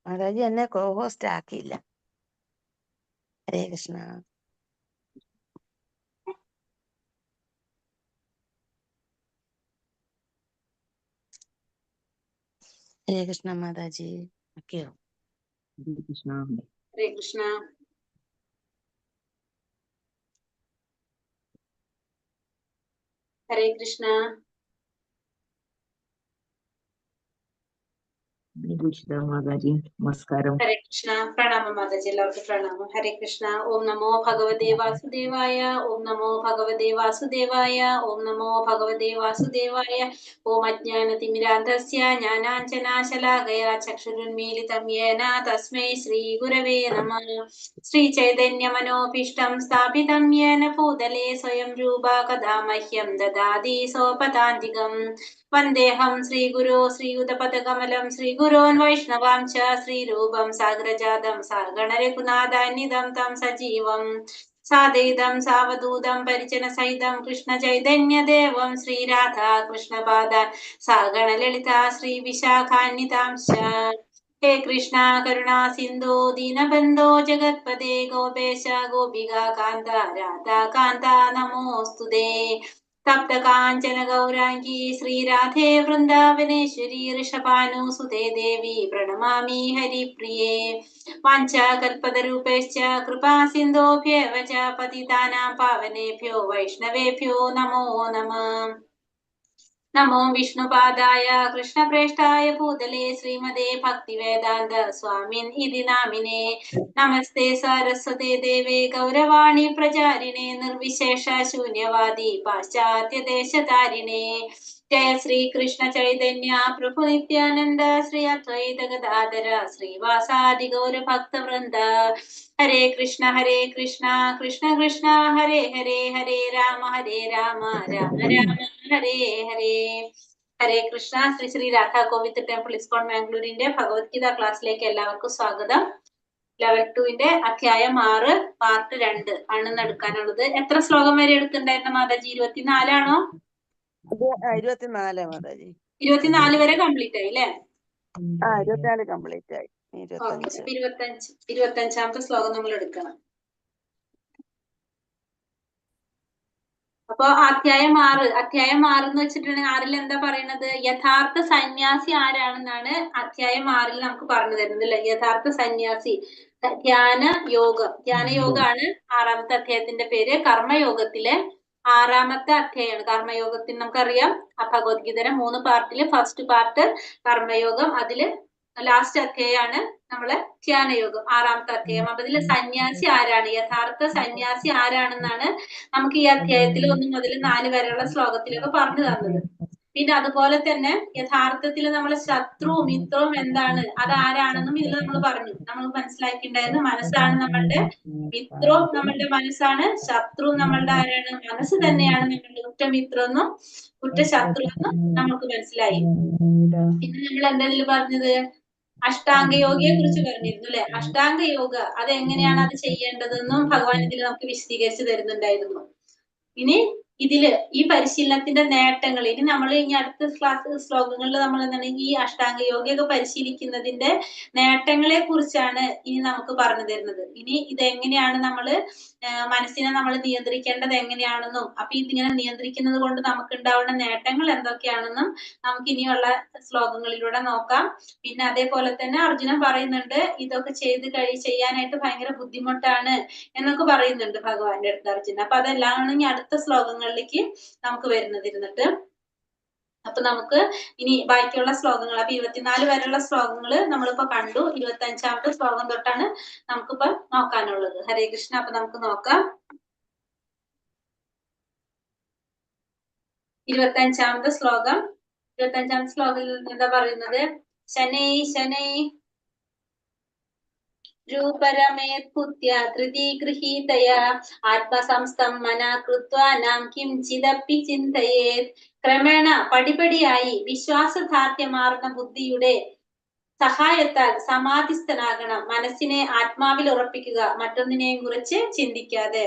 മാതാജി എന്നെ കോഹോസ്റ്റ് ആക്കിയില്ല. ഹരേ കൃഷ്ണ. ഹരേ കൃഷ്ണ മാതാജി. ഓക്കെയോ? ഹരേ കൃഷ്ണ. ഹരേ കൃഷ്ണ. ഹരേ കൃഷ്ണ. ഹരേ കൃഷ്ണ മാതാജി, നമസ്കാരം. ഹരേ കൃഷ്ണ. പ്രണാമം മാതാജി, എല്ലാവർക്കും പ്രണാമം. ഹരേ കൃഷ്ണ. ഓം നമോ ഭഗവതേ വാസുദേവായ. ഓം നമോ ഭഗവതേ വാസുദേവായ. ഓം നമോ ഭഗവതേ വാസുദേവായ. ഓം അജ്ഞാനതിമിരാന്ധസ്യ ജ്ഞാനാഞ്ജനാശലാകയ ചക്ഷുരുന്മീലിതം യേന തസ്മൈ ശ്രീ ഗുരവേ നമഃ. ശ്രീ ചൈതന്യ മനോഭീഷ്ടം സ്ഥാപിതം യേന ഭൂതലേ സ്വയം രൂപ കഥാ മഹ്യം ദദാതി സോപദാന്തികം. വന്ദേഹം ശ്രീഗുരോ ശ്രീയുതപദകമലം ശ്രീഗുരോൻ വൈഷ്ണവാം ച ശ്രീരൂപം സാഗ്രജാതം സഗണരഘുനാഥാന്വിതം തം സജീവം സാദൈതം സാവധൂതം പരിജന സഹിതം കൃഷ്ണ ചൈതന്യദേവം ശ്രീരാധാ കൃഷ്ണപാദാൻ സഗണലളിത ശ്രീ വിശാഖാന്വിതാം ച. ഹേ കൃഷ്ണ കരുണാ സിന്ധോ ദീനബന്ധോ ജഗത്പദേ ഗോപേശ ഗോപികാ കാന്ത രാധാ കാന്ത നമോസ്തുതേ. തപ്ത കാഞ്ചന ഗൗരാംഗി ശ്രീരാധേ വൃന്ദാവനേശ്വരി ഋഷഭാനുസുതേ ദേവി പ്രണമാമി ഹരിപ്രിയേ. വാഞ്ചാകൽപതരൂപേശ്ച കൃപാ സിന്ധോഭ്യേവ ച പതിതാനാം പാവനേഭ്യോ വൈഷ്ണവേഭ്യോ നമോ നമഃ. നമോ വിഷ്ണുപാദായ കൃഷ്ണപ്രേഷ്ഠായ ഭൂതലേ ശ്രീമതേ ഭക്തിവേദാന്ത സ്വാമിൻ ഇതി നാമിനേ. നമസ്തേ സരസ്വതേ ദേവേ ഗൗരവാണി പ്രചാരിണേ നിർവിശേഷ ശൂന്യവാദി പാശ്ചാത്യ ദേശതാരിണേ. ജയ ശ്രീ കൃഷ്ണ ചൈതന്യ പ്രഭു നിത്യാനന്ദ ശ്രീ അദ്വൈത ഗദാധര ശ്രീവാസാദി ഗൗര ഭക്തവൃന്ദ. ഹരേ കൃഷ്ണ കൃഷ്ണ കൃഷ്ണ ഹരേ ഹരേ, ഹരേ രാമ രാമ രാമ ഹരേ ഹരേ. ഹരേ കൃഷ്ണ. ശ്രീ ശ്രീ രാധാ കോവിന്ദ് ടെമ്പിൾ ഇസ്കോൺ മാംഗ്ലൂരിന്റെ ഭഗവത്ഗീത ക്ലാസ്സിലേക്ക് എല്ലാവർക്കും സ്വാഗതം. ലെവൽ 2 അധ്യായം 6 പാർട്ട് 2 ആണ് എടുക്കാനുള്ളത്. എത്ര ശ്ലോകം വരെ എടുത്തിണ്ടായിരുന്ന മാതാജി? 24 24 മാതാജി. 24 വരെ കംപ്ലീറ്റ് ആയി അല്ലേ? 24 കംപ്ലീറ്റ് ആയി. 25ാമത്തെ ശ്ലോകം നമ്മൾ എടുക്കണം. അപ്പൊ അധ്യായം 6 എന്ന് വെച്ചിട്ടുണ്ടെങ്കിൽ 6ൽ എന്താ പറയുന്നത്? യഥാർത്ഥ സന്യാസി ആരാണെന്നാണ് അധ്യായം 6ൽ നമുക്ക് പറഞ്ഞു തരുന്നത് അല്ലെ? യഥാർത്ഥ സന്യാസി ധ്യാനയോഗമാണ് 6ാമത്തെ അധ്യായത്തിന്റെ പേര്. കർമ്മയോഗത്തിലെ 6ാമത്തെ അധ്യായമാണ് കർമ്മയോഗത്തിന്. നമുക്കറിയാം ഭഗവത്ഗീതയുടെ 3 പാർട്ടില് ഫസ്റ്റ് പാർട്ട് കർമ്മയോഗം, അതില് ലാസ്റ്റ് അധ്യായമാണ് നമ്മളെ ധ്യാനയോഗം, 6ാമത്തെ അധ്യായം. അപ്പൊ ഇതില് സന്യാസി ആരാണ്, യഥാർത്ഥ സന്യാസി ആരാണെന്നാണ് നമുക്ക് ഈ അധ്യായത്തിൽ 1 മുതൽ 4 വരെയുള്ള ശ്ലോകത്തിലൊക്കെ പറഞ്ഞു തന്നത്. പിന്നെ അതുപോലെ തന്നെ യഥാർത്ഥത്തിൽ നമ്മളെ ശത്രുവും മിത്രവും എന്താണ്, അതാരാണെന്നും ഇതിൽ നമ്മൾ പറഞ്ഞു. നമ്മൾ മനസ്സിലാക്കിയിട്ടുണ്ടായിരുന്നു മനസ്സാണ് നമ്മളുടെ മിത്രവും നമ്മളുടെ മനസ്സാണ്, ശത്രുവും നമ്മളുടെ ആരാണ്, മനസ്സ് തന്നെയാണ് നമ്മളുടെ ഉറ്റമിത്രമെന്നും ഉറ്റശത്രു എന്നും നമുക്ക് മനസ്സിലായി. പിന്നെ നമ്മൾ എന്താ ഇതിൽ പറഞ്ഞത്? അഷ്ടാംഗയോഗിയെ കുറിച്ച് പറഞ്ഞിരുന്നു അല്ലെ? അഷ്ടാംഗയോഗ അതെങ്ങനെയാണ് അത് ചെയ്യേണ്ടതെന്നും ഭഗവാൻ ഇതിൽ നമുക്ക് വിശദീകരിച്ച് തരുന്നുണ്ടായിരുന്നു. ഇനി ഇതില് ഈ പരിശീലനത്തിന്റെ നേട്ടങ്ങൾ, ഇനി നമ്മൾ ഇനി അടുത്ത ശ്ലോകങ്ങളിൽ നമ്മൾ എന്താണ് ഈ അഷ്ടാംഗ യോഗയൊക്കെ പരിശീലിക്കുന്നതിന്റെ നേട്ടങ്ങളെ കുറിച്ചാണ് ഇനി നമുക്ക് പറഞ്ഞു തരുന്നത്. ഇനി ഇതെങ്ങനെയാണ് നമ്മള് മനസ്സിനെ നമ്മൾ നിയന്ത്രിക്കേണ്ടത് എങ്ങനെയാണെന്നും, അപ്പൊ ഇതിങ്ങനെ നിയന്ത്രിക്കുന്നത് കൊണ്ട് നമുക്ക് ഉണ്ടാവുന്ന നേട്ടങ്ങൾ എന്തൊക്കെയാണെന്നും നമുക്ക് ഇനിയുള്ള ശ്ലോകങ്ങളിലൂടെ നോക്കാം. പിന്നെ അതേപോലെ തന്നെ അർജുനൻ പറയുന്നുണ്ട് ഇതൊക്കെ ചെയ്യാനായിട്ട് ഭയങ്കര ബുദ്ധിമുട്ടാണ് എന്നൊക്കെ പറയുന്നുണ്ട് ഭഗവാന്റെ അടുത്ത് അർജുനൻ. അപ്പൊ അതെല്ലാം ഇനി അടുത്ത ശ്ലോകങ്ങളിലേക്ക് നമുക്ക് വരുന്നതിരുന്നിട്ട്. അപ്പൊ നമുക്ക് ഇനി ബാക്കിയുള്ള ശ്ലോകങ്ങൾ, അപ്പൊ 24 വരെയുള്ള ശ്ലോകങ്ങള് നമ്മളിപ്പോ കണ്ടു. 25ാമത്തെ ശ്ലോകം തൊട്ടാണ് നമുക്കിപ്പോ നോക്കാനുള്ളത്. ഹരേ കൃഷ്ണ. അപ്പൊ നമുക്ക് നോക്കാം. 25ാമത്തെ ശ്ലോകം. 25ാമത്തെ ശ്ലോകത്തിൽ എന്താ പറയുന്നത്? ശനൈ ശനൈ രൂപരമേത്പുത്യ ധൃതി ഗൃഹീതയാ ആത്മസംസ്ഥം മനാ കൃത്വാ നാം കിംചിദപി ചിന്തയേത്. ക്രമേണ പടിപടിയായി വിശ്വാസദാർഢ്യമാർന്ന ബുദ്ധിയുടെ സഹായത്താൽ സമാധിസ്ഥനാകണം. മനസ്സിനെ ആത്മാവിൽ ഉറപ്പിക്കുക, മറ്റൊന്നിനെയും കുറിച്ച് ചിന്തിക്കാതെ.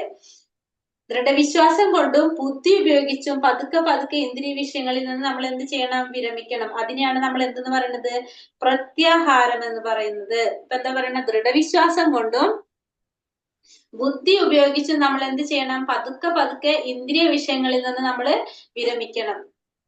ദൃഢവിശ്വാസം കൊണ്ടും ബുദ്ധി ഉപയോഗിച്ചും പതുക്കെ പതുക്കെ ഇന്ദ്രിയ വിഷയങ്ങളിൽ നിന്ന് നമ്മൾ എന്ത് ചെയ്യണം? വിരമിക്കണം. അതിനെയാണ് നമ്മൾ എന്തെന്ന് പറയുന്നത്? പ്രത്യാഹാരം എന്ന് പറയുന്നത്. ഇപ്പൊ എന്താ പറയുന്നത്? ദൃഢവിശ്വാസം കൊണ്ടും ബുദ്ധി ഉപയോഗിച്ചും നമ്മൾ എന്ത് ചെയ്യണം? പതുക്കെ പതുക്കെ ഇന്ദ്രിയ വിഷയങ്ങളിൽ നിന്ന് നമ്മൾ വിരമിക്കണം.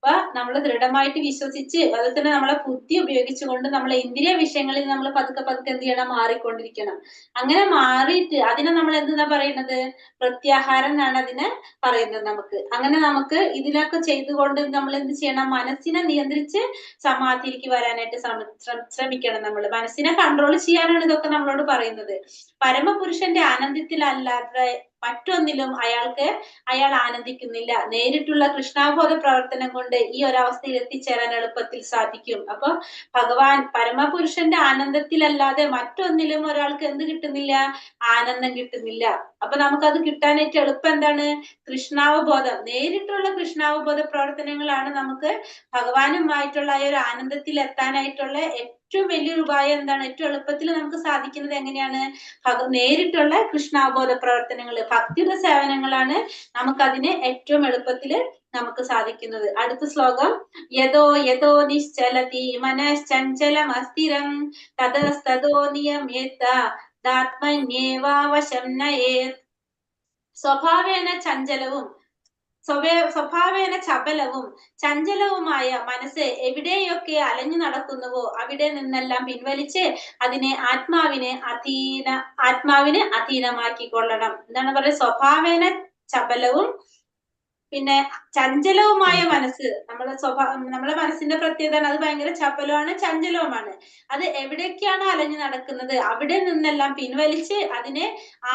അപ്പൊ നമ്മൾ ദൃഢമായിട്ട് വിശ്വസിച്ച് അതുപോലെ തന്നെ നമ്മളെ ബുദ്ധി ഉപയോഗിച്ചുകൊണ്ട് നമ്മളെ ഇന്ദ്രിയ വിഷയങ്ങളിൽ നമ്മൾ പതുക്കെ പതുക്കെ എന്ത് ചെയ്യണം? മാറിക്കൊണ്ടിരിക്കണം. അങ്ങനെ മാറിയിട്ട് അതിനെ നമ്മൾ എന്തെന്നാ പറയുന്നത്? പ്രത്യാഹാരം എന്നാണ് അതിനെ പറയുന്നത്. അങ്ങനെ നമുക്ക് ഇതിനൊക്കെ ചെയ്തുകൊണ്ട് നമ്മൾ എന്ത് ചെയ്യണം? മനസ്സിനെ നിയന്ത്രിച്ച് സമാധിയിലേക്ക് വരാനായിട്ട് ശ്രമിക്കണം. നമ്മൾ മനസ്സിനെ കൺട്രോൾ ചെയ്യാനാണ് ഇതൊക്കെ നമ്മളോട് പറയുന്നത്. പരമപുരുഷന്റെ ആനന്ദത്തിലല്ലാതെ മറ്റൊന്നിലും അയാൾ ആനന്ദിക്കുന്നില്ല. നേരിട്ടുള്ള കൃഷ്ണാബോധ പ്രവർത്തനം കൊണ്ട് ഈ ഒരവസ്ഥയിൽ എത്തിച്ചേരാൻ എളുപ്പത്തിൽ സാധിക്കും. അപ്പൊ ഭഗവാൻ പരമപുരുഷന്റെ ആനന്ദത്തിലല്ലാതെ മറ്റൊന്നിലും ഒരാൾക്ക് എന്ത് കിട്ടുന്നില്ല? ആനന്ദം കിട്ടുന്നില്ല. അപ്പൊ നമുക്കത് കിട്ടാനായിട്ട് എളുപ്പം എന്താണ്? കൃഷ്ണാവബോധം. നേരിട്ടുള്ള കൃഷ്ണാവബോധ പ്രവർത്തനങ്ങളാണ് നമുക്ക് ഭഗവാനുമായിട്ടുള്ള ആ ഒരു ആനന്ദത്തിൽ എത്താനായിട്ടുള്ള ഏറ്റവും വലിയൊരു ഉപായം എന്താണ്? ഏറ്റവും എളുപ്പത്തിൽ നമുക്ക് സാധിക്കുന്നത് എങ്ങനെയാണ്? നേരിട്ടുള്ള കൃഷ്ണാവബോധ പ്രവർത്തനങ്ങള്, ഭക്തിയുടെ സേവനങ്ങളാണ് നമുക്കതിന് ഏറ്റവും എളുപ്പത്തിൽ നമുക്ക് സാധിക്കുന്നത്. അടുത്ത ശ്ലോകം. യതോ യതോ നിശ്ചലതി മനശ്ചഞ്ചലമസ്ഥിരം തതസ്തതോ നിയമേത ദാത്മന്യേവാവശം നയേത്. സ്വഭാവേന ചപലവും ചഞ്ചലവുമായ മനസ്സ് എവിടെയൊക്കെ അലഞ്ഞു നടക്കുന്നുവോ അവിടെ നിന്നെല്ലാം പിൻവലിച്ച് അതിനെ ആത്മാവിന് അധീനമാക്കിക്കൊള്ളണം. എന്താണ് പറയുക? സ്വഭാവേന ചപലവും പിന്നെ ചഞ്ചലവുമായ മനസ്സ്. നമ്മളെ മനസ്സിന്റെ പ്രത്യേകത അത് ഭയങ്കര ചപലമാണ്, ചഞ്ചലവുമാണ്. അത് എവിടേക്കാണ് അലഞ്ഞു നടക്കുന്നത് അവിടെ നിന്നെല്ലാം പിൻവലിച്ച് അതിനെ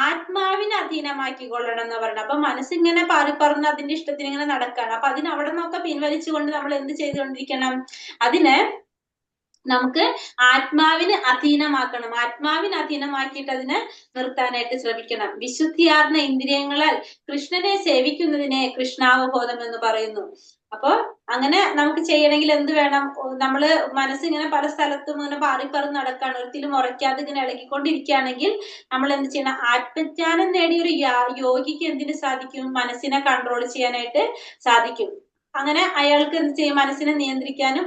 ആത്മാവിന് അധീനമാക്കിക്കൊള്ളണം എന്ന് പറയുന്നത്. അപ്പൊ മനസ്സിങ്ങനെ പാറിപ്പറന്ന് അതിന്റെ ഇഷ്ടത്തിന് ഇങ്ങനെ നടക്കുകയാണ്. അപ്പൊ അവിടെ നിന്നൊക്കെ പിൻവലിച്ചുകൊണ്ട് നമ്മൾ എന്ത് ചെയ്തുകൊണ്ടിരിക്കണം? അതിനെ നമുക്ക് ആത്മാവിന് അധീനമാക്കണം. ആത്മാവിന് അധീനമാക്കിയിട്ട് അതിനെ നിർത്താനായിട്ട് ശ്രമിക്കണം. വിശുദ്ധിയാർന്ന ഇന്ദ്രിയങ്ങളാൽ കൃഷ്ണനെ സേവിക്കുന്നതിനെ കൃഷ്ണാവബോധം എന്ന് പറയുന്നു. അപ്പൊ അങ്ങനെ നമുക്ക് ചെയ്യണമെങ്കിൽ എന്ത് വേണം? നമ്മള് മനസ്സിങ്ങനെ പല സ്ഥലത്തും ഇങ്ങനെ പാറിപ്പറന്ന് നടക്കാണ്, ഒരിക്കലും ഉറയ്ക്കാതെ ഇങ്ങനെ ഇളകിക്കൊണ്ടിരിക്കുകയാണെങ്കിൽ നമ്മൾ എന്ത് ചെയ്യണം? ആത്മജ്ഞാനം നേടിയ ഒരു യോഗിക്ക് എന്തിനു സാധിക്കും? മനസ്സിനെ കൺട്രോൾ ചെയ്യാനായിട്ട് സാധിക്കും. അങ്ങനെ അയാൾക്ക് എന്ത് ചെയ്യും? മനസ്സിനെ നിയന്ത്രിക്കാനും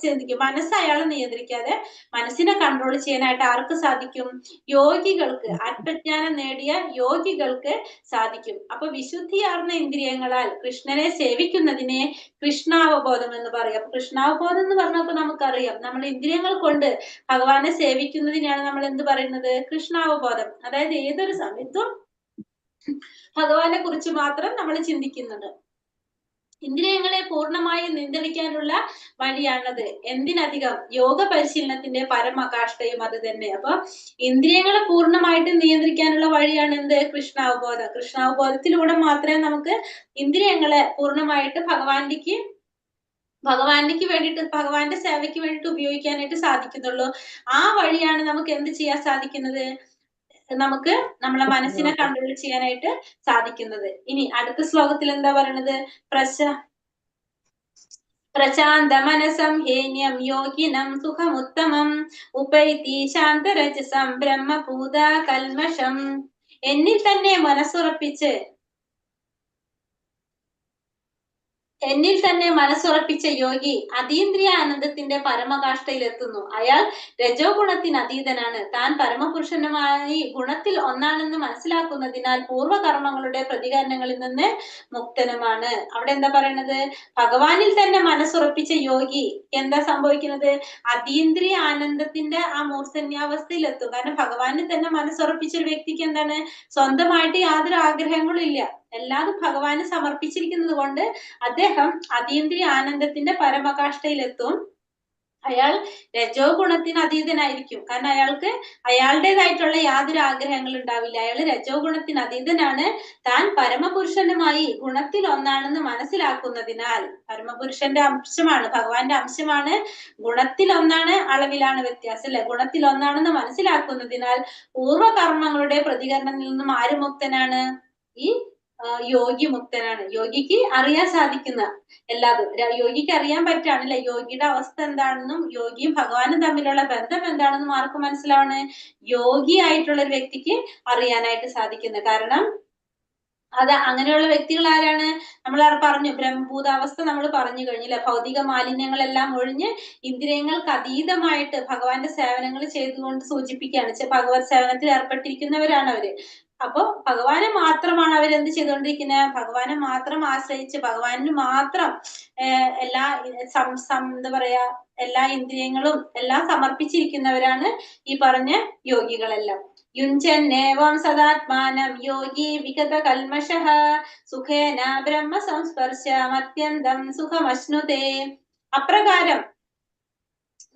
ചിന്തിക്കും. മനസ്സ് അയാളെ നിയന്ത്രിക്കാതെ മനസ്സിനെ കൺട്രോൾ ചെയ്യാനായിട്ട് ആർക്ക് സാധിക്കും? യോഗികൾക്ക്, ആത്മജ്ഞാനം നേടിയ യോഗികൾക്ക് സാധിക്കും. അപ്പൊ വിശുദ്ധിയാർന്ന ഇന്ദ്രിയങ്ങളാൽ കൃഷ്ണനെ സേവിക്കുന്നതിനെ കൃഷ്ണാവബോധം എന്ന് പറയും. അപ്പൊ കൃഷ്ണാവബോധം എന്ന് പറഞ്ഞപ്പോ നമുക്കറിയാം, നമ്മൾ ഇന്ദ്രിയങ്ങൾ കൊണ്ട് ഭഗവാനെ സേവിക്കുന്നതിനെയാണ് നമ്മൾ എന്ത് പറയുന്നത്? കൃഷ്ണാവബോധം. അതായത് ഏതൊരു സമയത്തും ഭഗവാനെ കുറിച്ച് മാത്രം നമ്മൾ ചിന്തിക്കുന്നുണ്ട്. ഇന്ദ്രിയങ്ങളെ പൂർണ്ണമായി നിയന്ത്രിക്കാനുള്ള വഴിയാണത്. എന്തിനധികം യോഗ പരിശീലനത്തിന്റെ പരമകാഷ്ഠയും അത് തന്നെ. അപ്പൊ ഇന്ദ്രിയങ്ങളെ പൂർണ്ണമായിട്ട് നിയന്ത്രിക്കാനുള്ള വഴിയാണ് എന്ത്? കൃഷ്ണാവബോധം. കൃഷ്ണാവബോധത്തിലൂടെ മാത്രമേ നമുക്ക് ഇന്ദ്രിയങ്ങളെ പൂർണ്ണമായിട്ട് ഭഗവാനിക്ക് വേണ്ടിയിട്ട്, ഭഗവാന്റെ സേവയ്ക്ക് വേണ്ടിയിട്ട് ഉപയോഗിക്കാനായിട്ട് സാധിക്കുന്നുള്ളൂ. ആ വഴിയാണ് നമുക്ക് എന്ത് ചെയ്യാൻ സാധിക്കുന്നത്? നമുക്ക് നമ്മളെ മനസ്സിനെ കൺട്രോൾ ചെയ്യാനായിട്ട് സാധിക്കുന്നത്. ഇനി അടുത്ത ശ്ലോകത്തിൽ എന്താ പറയണത്? പ്രശാന്ത മനസം ഹേന്യം യോഗിനം സുഖമുത്തമം ഉപൈതി ശാന്തരജസം ബ്രഹ്മഭൂത കൽമഷം. എന്നിൽ തന്നെ മനസ്സുറപ്പിച്ച യോഗി അതീന്ദ്രിയ ആനന്ദത്തിന്റെ പരമകാഷ്ഠയിൽ എത്തുന്നു. അയാൾ രജോ ഗുണത്തിന് അതീതനാണ്. താൻ പരമപുരുഷനുമായി ഗുണത്തിൽ ഒന്നാണെന്ന് മനസ്സിലാക്കുന്നതിനാൽ പൂർവ്വകർമ്മങ്ങളുടെ പ്രതികരണങ്ങളിൽ നിന്ന് മുക്തനുമാണ്. അവിടെ എന്താ പറയണത്? ഭഗവാനിൽ തന്നെ മനസ്സുറപ്പിച്ച യോഗി എന്താ സംഭവിക്കുന്നത്? അതീന്ദ്രിയ ആനന്ദത്തിന്റെ ആ മൂർധന്യാവസ്ഥയിൽ എത്തും. കാരണം ഭഗവാനിൽ തന്നെ മനസ്സുറപ്പിച്ച ഒരു വ്യക്തിക്ക് എന്താണ്? സ്വന്തമായിട്ട് യാതൊരു ആഗ്രഹങ്ങളും ഇല്ല, എല്ലാതും ഭഗവാന് സമർപ്പിച്ചിരിക്കുന്നത് കൊണ്ട് അദ്ദേഹം അതീന്ദ്രിയ ആനന്ദത്തിന്റെ പരമകാഷ്ഠയിലെത്തും. അയാൾ രജോ ഗുണത്തിന് അതീതനായിരിക്കും. കാരണം അയാൾക്ക് അയാളുടേതായിട്ടുള്ള യാതൊരു ആഗ്രഹങ്ങളും ഉണ്ടാവില്ല. അയാൾ രജോ ഗുണത്തിന് അതീതനാണ്. താൻ പരമപുരുഷനുമായി ഗുണത്തിൽ ഒന്നാണെന്ന് മനസ്സിലാക്കുന്നതിനാൽ, പരമപുരുഷന്റെ അംശമാണ്, ഭഗവാന്റെ അംശമാണ്, ഗുണത്തിൽ ഒന്നാണ്, അളവിലാണ് വ്യത്യാസം അല്ലെ, ഗുണത്തിൽ ഒന്നാണെന്ന് മനസ്സിലാക്കുന്നതിനാൽ പൂർവ്വകർമ്മങ്ങളുടെ പ്രതികരണത്തിൽ നിന്നും ആര് മുക്തനാണ്? ഈ യോഗി മുക്തനാണ്. യോഗിക്ക് അറിയാൻ സാധിക്കുന്ന എല്ലാതും യോഗിക്ക് അറിയാൻ പറ്റാണ് അല്ലെ. യോഗിയുടെ അവസ്ഥ എന്താണെന്നും യോഗിയും ഭഗവാനും തമ്മിലുള്ള ബന്ധം എന്താണെന്നും ആർക്ക് മനസ്സിലാവാണ്? യോഗി ആയിട്ടുള്ള ഒരു വ്യക്തിക്ക് അറിയാനായിട്ട് സാധിക്കുന്നത്. കാരണം അത് അങ്ങനെയുള്ള വ്യക്തികൾ ആരാണ്? നമ്മൾ പറഞ്ഞു ബ്രഹ്മഭൂതാവസ്ഥ നമ്മൾ പറഞ്ഞു കഴിഞ്ഞില്ല. ഭൗതിക മാലിന്യങ്ങളെല്ലാം ഒഴിഞ്ഞ് ഇന്ദ്രിയങ്ങൾക്ക് അതീതമായിട്ട് ഭഗവാന്റെ സേവനങ്ങൾ ചെയ്തുകൊണ്ട് സൂചിപ്പിക്കുകയാണ്. ഭഗവത് സേവനത്തിൽ ഏർപ്പെട്ടിരിക്കുന്നവരാണ് അവര്. അപ്പൊ ഭഗവാനെ മാത്രമാണ് അവരെന്ത് ചെയ്തുകൊണ്ടിരിക്കുന്നത്? ഭഗവാനെ മാത്രം ആശ്രയിച്ച് ഭഗവാനിന് മാത്രം എല്ലാ എന്താ പറയാ എല്ലാ ഇന്ദ്രിയങ്ങളും എല്ലാം സമർപ്പിച്ചിരിക്കുന്നവരാണ് ഈ പറഞ്ഞ യോഗികളെല്ലാം. യുഞ്ജന്നേവം സദാത്മാനം യോഗി വിഗത കൽമഷഃ സുഖേന ബ്രഹ്മ സംസ്പർശമത്യന്തം സുഖമശ്നുതേ. അപ്രകാരം